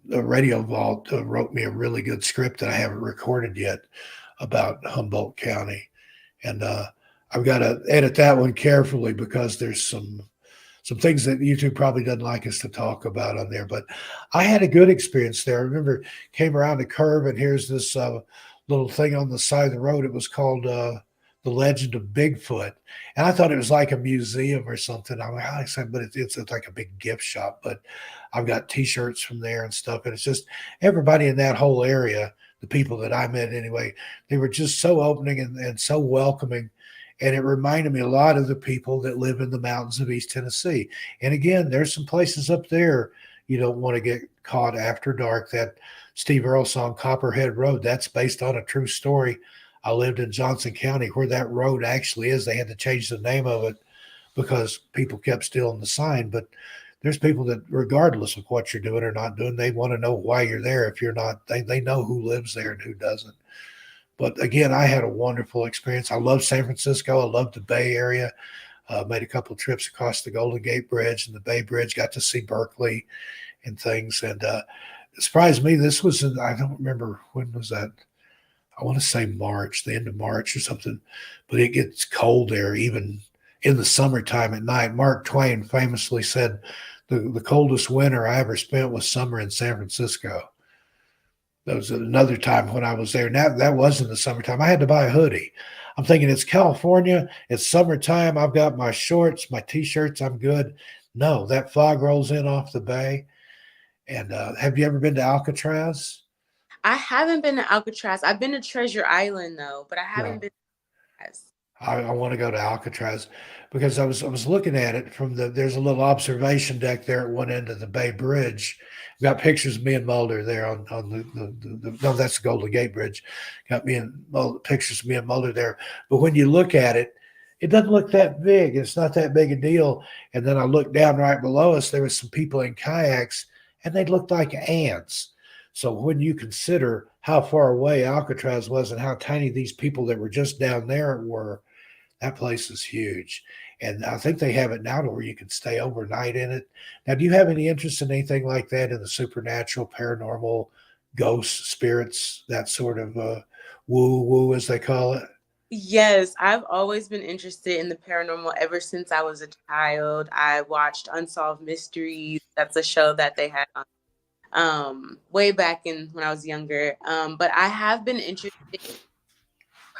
the Radio Vault wrote me a really good script that I haven't recorded yet about Humboldt County, and I've got to edit that one carefully because there's some things that YouTube probably doesn't like us to talk about on there. But I had a good experience there. I remember came around a curve and here's this little thing on the side of the road. It was called The Legend of Bigfoot, and I thought it was like a museum or something. I'm like, I said, but it's like a big gift shop. But I've got T-shirts from there and stuff, and it's just everybody in that whole area. The people that I met anyway, they were just so opening and so welcoming. And it reminded me a lot of the people that live in the mountains of East Tennessee. And again, there's some places up there you don't want to get caught after dark. That Steve Earle song, Copperhead Road, that's based on a true story. I lived in Johnson County where that road actually is. They had to change the name of it because people kept stealing the sign. But there's people that, regardless of what you're doing or not doing, they want to know why you're there. If you're not, they know who lives there and who doesn't. But again, I had a wonderful experience. I love San Francisco. I love the Bay Area. Made a couple of trips across the Golden Gate Bridge and the Bay Bridge. Got to see Berkeley and things. And it surprised me. This was in, I don't remember when was that. I want to say March, the end of March or something. But it gets cold there, even in the summertime at night. Mark Twain famously said, the coldest winter I ever spent was summer in San Francisco. That was another time when I was there. Now that was in the summertime. I had to buy a hoodie. I'm thinking it's California. It's summertime. I've got my shorts, my t-shirts. I'm good. No, that fog rolls in off the bay. And have you ever been to Alcatraz? I haven't been to Alcatraz. I've been to Treasure Island though, but I Yeah. haven't been to Alcatraz. I want to go to Alcatraz because I was looking at it from there's a little observation deck there at one end of the Bay Bridge. Got pictures of me and Mulder there on the no, that's the Golden Gate Bridge. Got me and Mulder, pictures of me and Mulder there. But when you look at it, it doesn't look that big. It's not that big a deal. And then I looked down right below us. There was some people in kayaks, and they looked like ants. So when you consider how far away Alcatraz was and how tiny these people that were just down there were, that place is huge. And I think they have it now to where you can stay overnight in it. Now, do you have any interest in anything like that in the supernatural, paranormal, ghosts, spirits, that sort of woo woo, as they call it? Yes, I've always been interested in the paranormal ever since I was a child. I watched Unsolved Mysteries. That's a show that they had on way back in when I was younger. But I have been interested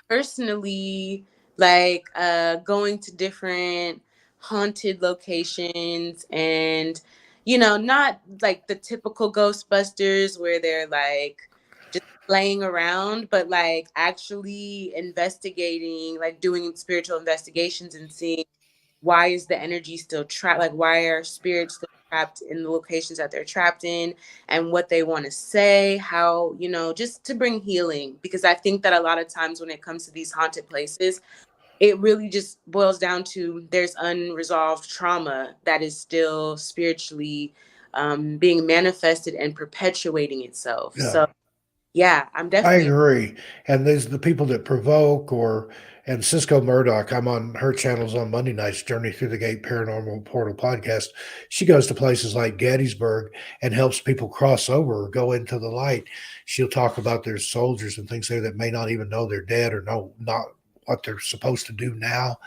personally, like going to different haunted locations and, not like the typical Ghostbusters where they're like just playing around, but like actually investigating, like doing spiritual investigations and seeing why is the energy still trapped, like why are spirits still trapped in the locations that they're trapped in, and what they want to say, how, just to bring healing, because I think that a lot of times when it comes to these haunted places, it really just boils down to there's unresolved trauma that is still spiritually being manifested and perpetuating itself. Yeah. So yeah, I'm I definitely. agree. And there's the people that provoke and Cisco Murdoch, I'm on her channels on Monday nights, Journey Through the Gate Paranormal Portal podcast. She goes to places like Gettysburg and helps people cross over or go into the light. She'll talk about their soldiers and things there that may not even know they're dead or know not what they're supposed to do now.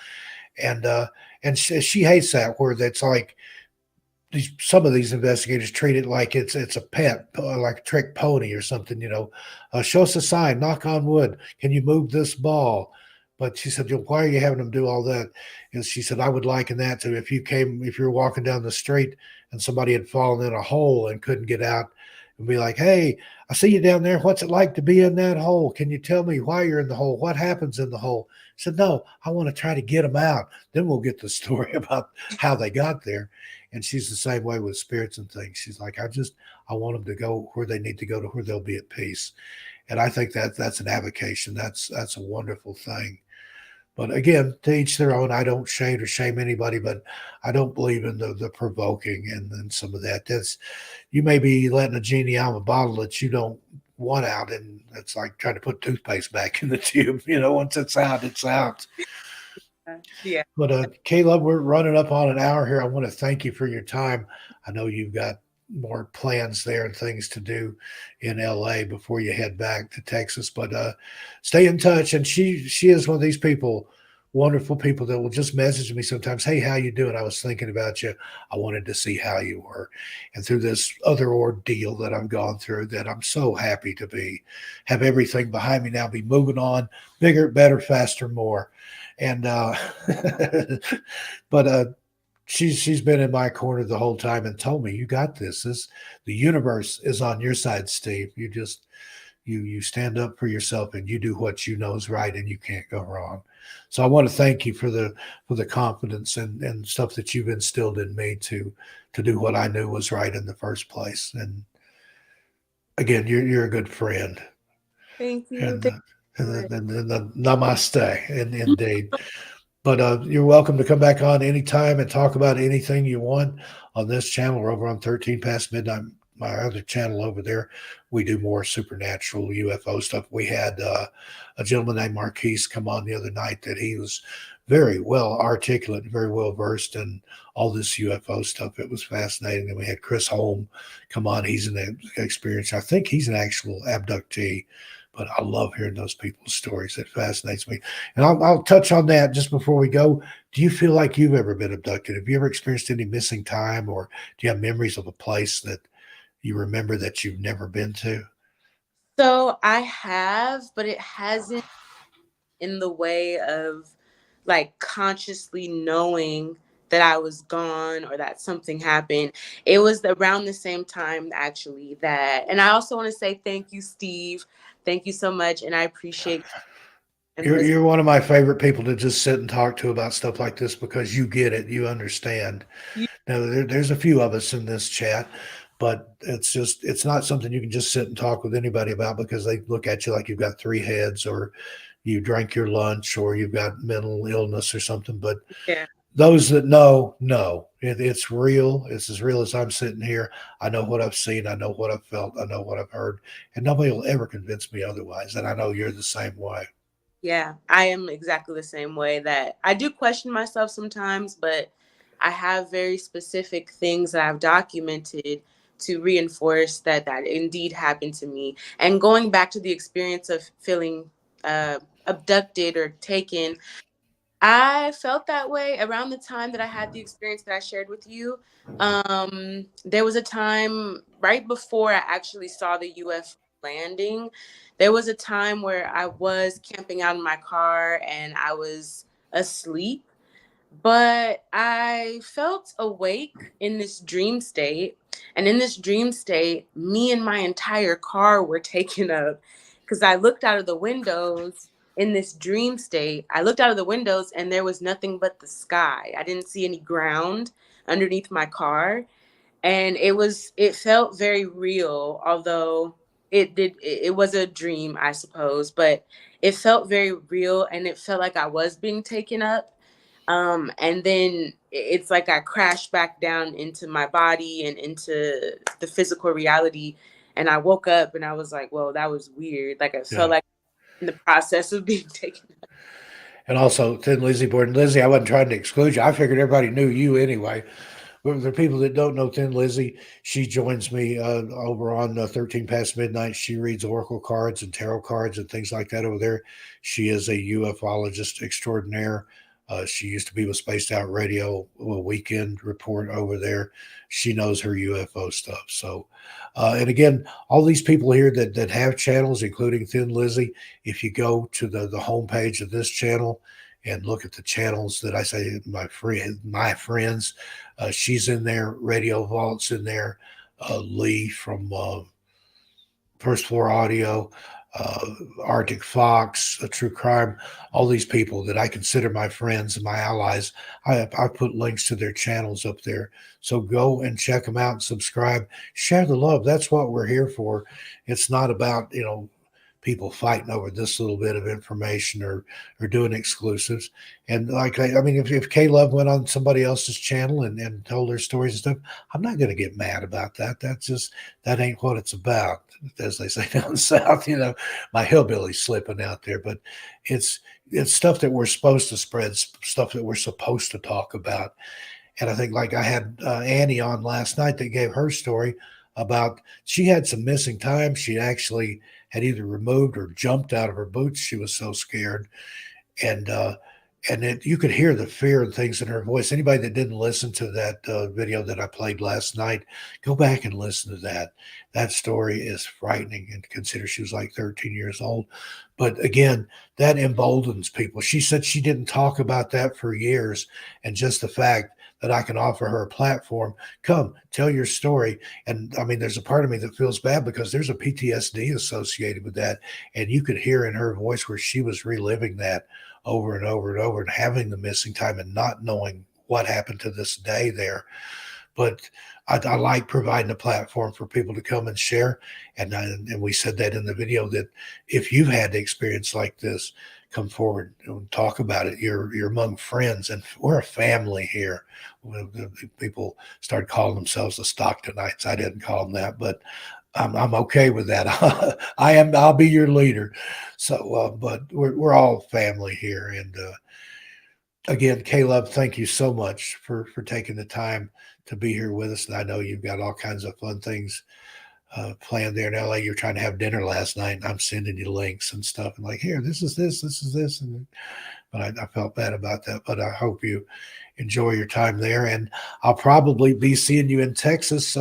And she hates that where that's like some of these investigators treat it like it's a pet, like a trick pony or something. Show us a sign, knock on wood. Can you move this ball? But she said, why are you having them do all that? And she said, I would liken that to if you were walking down the street and somebody had fallen in a hole and couldn't get out, and be like, hey, I see you down there. What's it like to be in that hole? Can you tell me why you're in the hole? What happens in the hole? She said, no, I want to try to get them out. Then we'll get the story about how they got there. And she's the same way with spirits and things. She's like, I want them to go where they need to go, to where they'll be at peace. And I think that's an avocation. That's a wonderful thing. But again, to each their own. I don't shade or shame anybody, but I don't believe in the provoking and some of that. That's, you may be letting a genie out of a bottle that you don't want out, and it's like trying to put toothpaste back in the tube. Once it's out, it's out. Yeah. But KayLove, we're running up on an hour here. I want to thank you for your time. I know you've got more plans there and things to do in LA before you head back to Texas. But stay in touch. And she is one of these people, wonderful people that will just message me sometimes. Hey, how you doing? I was thinking about you. I wanted to see how you were. And through this other ordeal that I've gone through, that I'm so happy to have everything behind me now, be moving on, bigger, better, faster, more. And but she's been in my corner the whole time and told me, you got this. The universe is on your side, Steve. You just you stand up for yourself and you do what you know is right, and you can't go wrong. So I want to thank you for the confidence and stuff that you've instilled in me to do what I knew was right in the first place. And again, you're a good friend. Thank you. And Thank you so much. the namaste, indeed. But you're welcome to come back on anytime and talk about anything you want on this channel or over on 13 Past Midnight, my other channel over there, we do more supernatural UFO stuff. We had a gentleman named Marquise come on the other night that he was very well articulate, very well versed in all this UFO stuff. It was fascinating. And we had Chris Holm come on. He's an experience. I think he's an actual abductee, but I love hearing those people's stories. It fascinates me. And I'll touch on that just before we go. Do you feel like you've ever been abducted? Have you ever experienced any missing time, or do you have memories of a place that you remember that you've never been to? So I have, but it hasn't in the way of like consciously knowing that I was gone or that something happened. It was around the same time actually that, and I also want to say thank you, Steve. Thank you so much. And I appreciate and listen. You're one of my favorite people to just sit and talk to about stuff like this because you get it, you understand. Now, there's a few of us in this chat, but it's not something you can just sit and talk with anybody about because they look at you like you've got three heads or you drank your lunch or you've got mental illness or something. But Yeah. those that know, it's real. It's as real as I'm sitting here. I know what I've seen. I know what I've felt. I know what I've heard. And nobody will ever convince me otherwise. And I know you're the same way. Yeah, I am exactly the same way that I do question myself sometimes, but I have very specific things that I've documented to reinforce that indeed happened to me. And going back to the experience of feeling abducted or taken, I felt that way around the time that I had the experience that I shared with you. There was a time right before I actually saw the UFO landing. There was a time where I was camping out in my car and I was asleep, but I felt awake in this dream state. And in this dream state, me and my entire car were taken up because I looked out of the windows in this dream state. I looked out of the windows and there was nothing but the sky. I didn't see any ground underneath my car. And it felt very real, although it was a dream, I suppose, but it felt very real and it felt like I was being taken up. And then it's like I crashed back down into my body and into the physical reality. And I woke up and I was like, whoa, that was weird. Like I felt Yeah. like in the process of being taken up. And also, Thin Lizzy Board. And Lizzie, I wasn't trying to exclude you. I figured everybody knew you anyway. But the people that don't know Thin Lizzy, she joins me over on 13 Past Midnight. She reads oracle cards and tarot cards and things like that over there. She is a ufologist extraordinaire. She used to be with Spaced Out Radio, a weekend report over there. She knows her UFO stuff. So, and again, all these people here that have channels, including Thin Lizzy, if you go to the homepage of this channel and look at the channels that I say my friends, she's in there. Radio Vault's in there. Lee from First Floor Audio, Arctic Fox, True Crime, all these people that I consider my friends and my allies. I put links to their channels up there. So go and check them out and subscribe. Share the love. That's what we're here for. It's not about, people fighting over this little bit of information or doing exclusives. And like, I mean, if KayLove went on somebody else's channel and told her stories and stuff, I'm not going to get mad about that. That ain't what it's about, as they say down south. My hillbilly's slipping out there, but it's stuff that we're supposed to spread, stuff that we're supposed to talk about. And I think, like, I had Annie on last night that gave her story about she had some missing time. She actually had either removed or jumped out of her boots. She was so scared. And you could hear the fear and things in her voice. Anybody that didn't listen to that video that I played last night, go back and listen to that. That story is frightening, and consider she was like 13 years old. But again, that emboldens people. She said she didn't talk about that for years. And just the fact that I can offer her a platform, come tell your story. And I mean, there's a part of me that feels bad because there's a PTSD associated with that. And you could hear in her voice where she was reliving that over and over and over and having the missing time and not knowing what happened to this day there. But I like providing a platform for people to come and share. And we said that in the video, that if you've had the experience like this, come forward and talk about it. You're among friends, and we're a family here. People started calling themselves the Stocktonites. I didn't call them that, but I'm okay with that. I'll be your leader. So, but we're all family here, and again, KayLove, thank you so much for taking the time to be here with us. And I know you've got all kinds of fun things planned there in LA. You're trying to have dinner last night, and I'm sending you links and stuff. And like, here, this is this. And but I felt bad about that. But I hope you enjoy your time there. And I'll probably be seeing you in Texas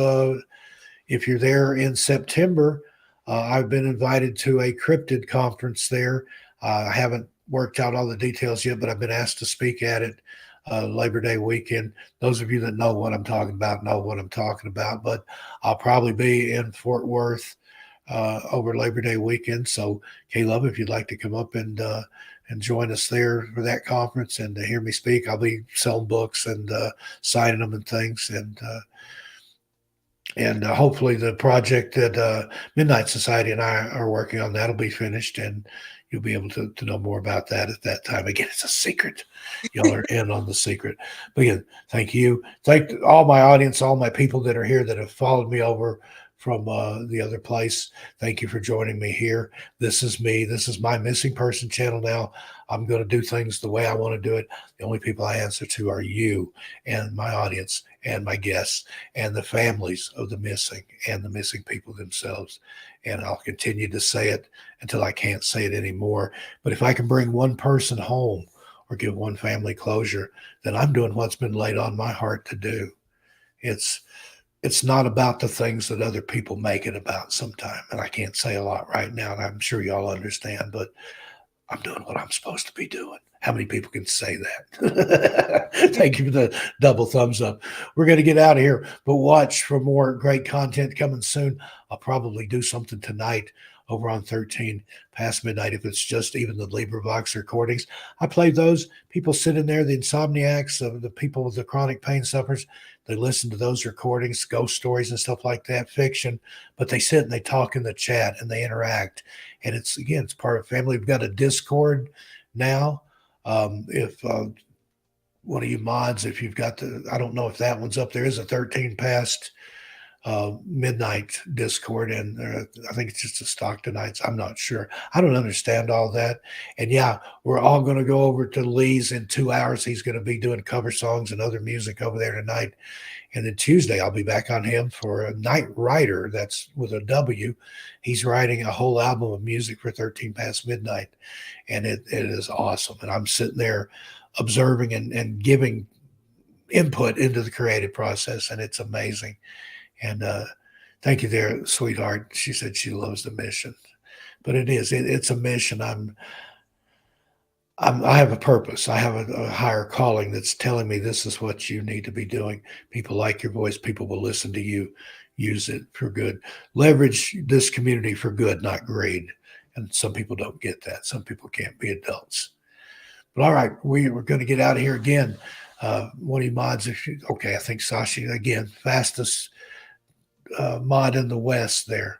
if you're there in September. I've been invited to a cryptid conference there. I haven't worked out all the details yet, but I've been asked to speak at it Labor Day weekend. Those of you that know what I'm talking about know what I'm talking about. But I'll probably be in Fort Worth over Labor Day weekend. So, KayLove, if you'd like to come up and join us there for that conference and to hear me speak, I'll be selling books and signing them and things. And hopefully the project that Midnight Society and I are working on, that'll be finished, and you'll be able to know more about that at that time. Again, it's a secret. Y'all are in on the secret. But again, thank you. Thank all my audience, all my people that are here that have followed me over from the other place. Thank you for joining me here. This is me. This is my missing person channel now. I'm going to do things the way I want to do it. The only people I answer to are you and my audience and my guests and the families of the missing and the missing people themselves. And I'll continue to say it until I can't say it anymore. But if I can bring one person home or give one family closure, then I'm doing what's been laid on my heart to do. It's not about the things that other people make it about sometime. And I can't say a lot right now, and I'm sure y'all understand, but I'm doing what I'm supposed to be doing. How many people can say that? Thank you for the double thumbs up. We're going to get out of here, but watch for more great content coming soon. I'll probably do something tonight over on 13 past midnight if it's just even the LibriVox recordings. I play those. People sit in there, the insomniacs, the people with the chronic pain sufferers, they listen to those recordings, ghost stories and stuff like that, fiction, but they sit and they talk in the chat and they interact. And it's, again, it's part of family. We've got a Discord now. If one of you mods, if you've got I don't know if that one's up there, is a 13 past midnight Discord, and I think it's just a Stocktonites. I'm not sure. I don't understand all that. And yeah, we're all going to go over to Lee's in 2 hours. He's going to be doing cover songs and other music over there tonight. And then Tuesday, I'll be back on him for a Night Writer. That's with a W. He's writing a whole album of music for 13 past midnight. And it is awesome. And I'm sitting there observing and giving input into the creative process. And it's amazing. And thank you there, sweetheart. She said she loves the mission. But it's a mission. I have a purpose. I have a higher calling that's telling me this is what you need to be doing. People like your voice. People will listen to you. Use it for good. Leverage this community for good, not greed. And some people don't get that. Some people can't be adults. But all right, we're going to get out of here again. One of you mods, okay, I think Sashi, again, fastest mod in the West there.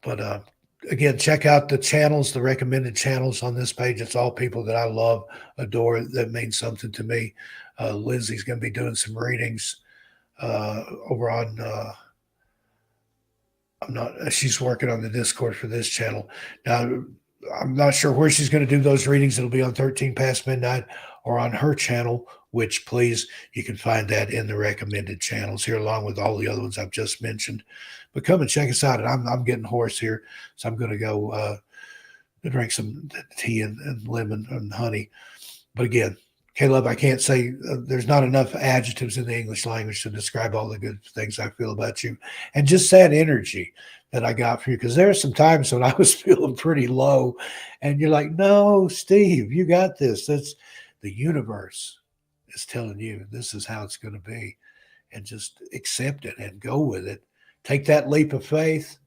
But again, check out the channels, the recommended channels on this page. It's all people that I love, adore, that mean something to me. Lizzie's going to be doing some readings over on, she's working on the Discord for this channel. Now, I'm not sure where she's going to do those readings. It'll be on 13 past midnight or on her channel, which, please, you can find that in the recommended channels here, along with all the other ones I've just mentioned. But come and check us out. And I'm getting hoarse here, so I'm going to go drink some tea and lemon and honey. But again, KayLove, I can't say there's not enough adjectives in the English language to describe all the good things I feel about you. And just that energy that I got for you, because there are some times when I was feeling pretty low, and you're like, no, Steve, you got this. That's the universe is telling you this is how it's going to be, and just accept it and go with it. Take that leap of faith.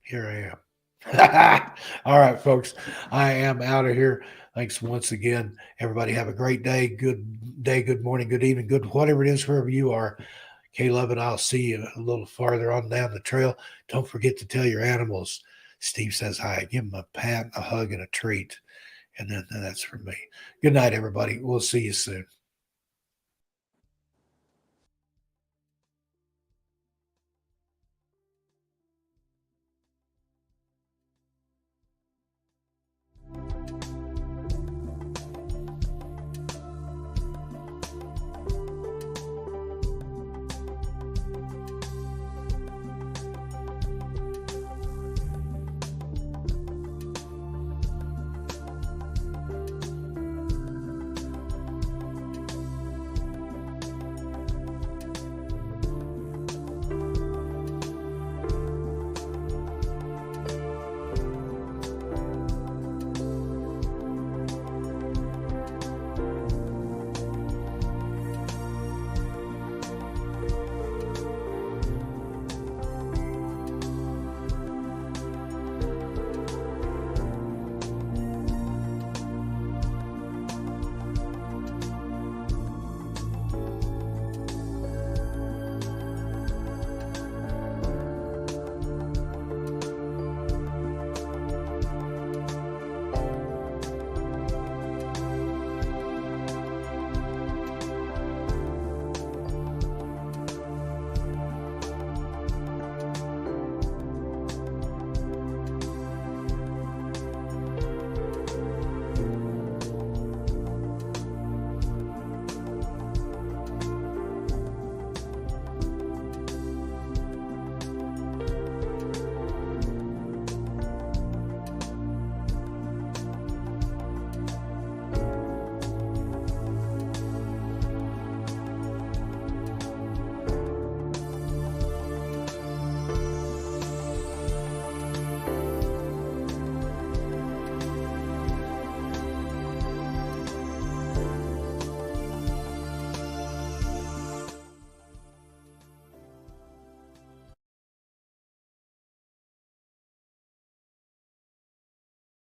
Here I am. All right, folks, I am out of here. Thanks once again. Everybody have a great day, good morning, good evening, good whatever it is, wherever you are. KayLove, and I'll see you a little farther on down the trail. Don't forget to tell your animals Steve says hi. Give them a pat, a hug, and a treat. And then that's from me. Good night, everybody. We'll see you soon.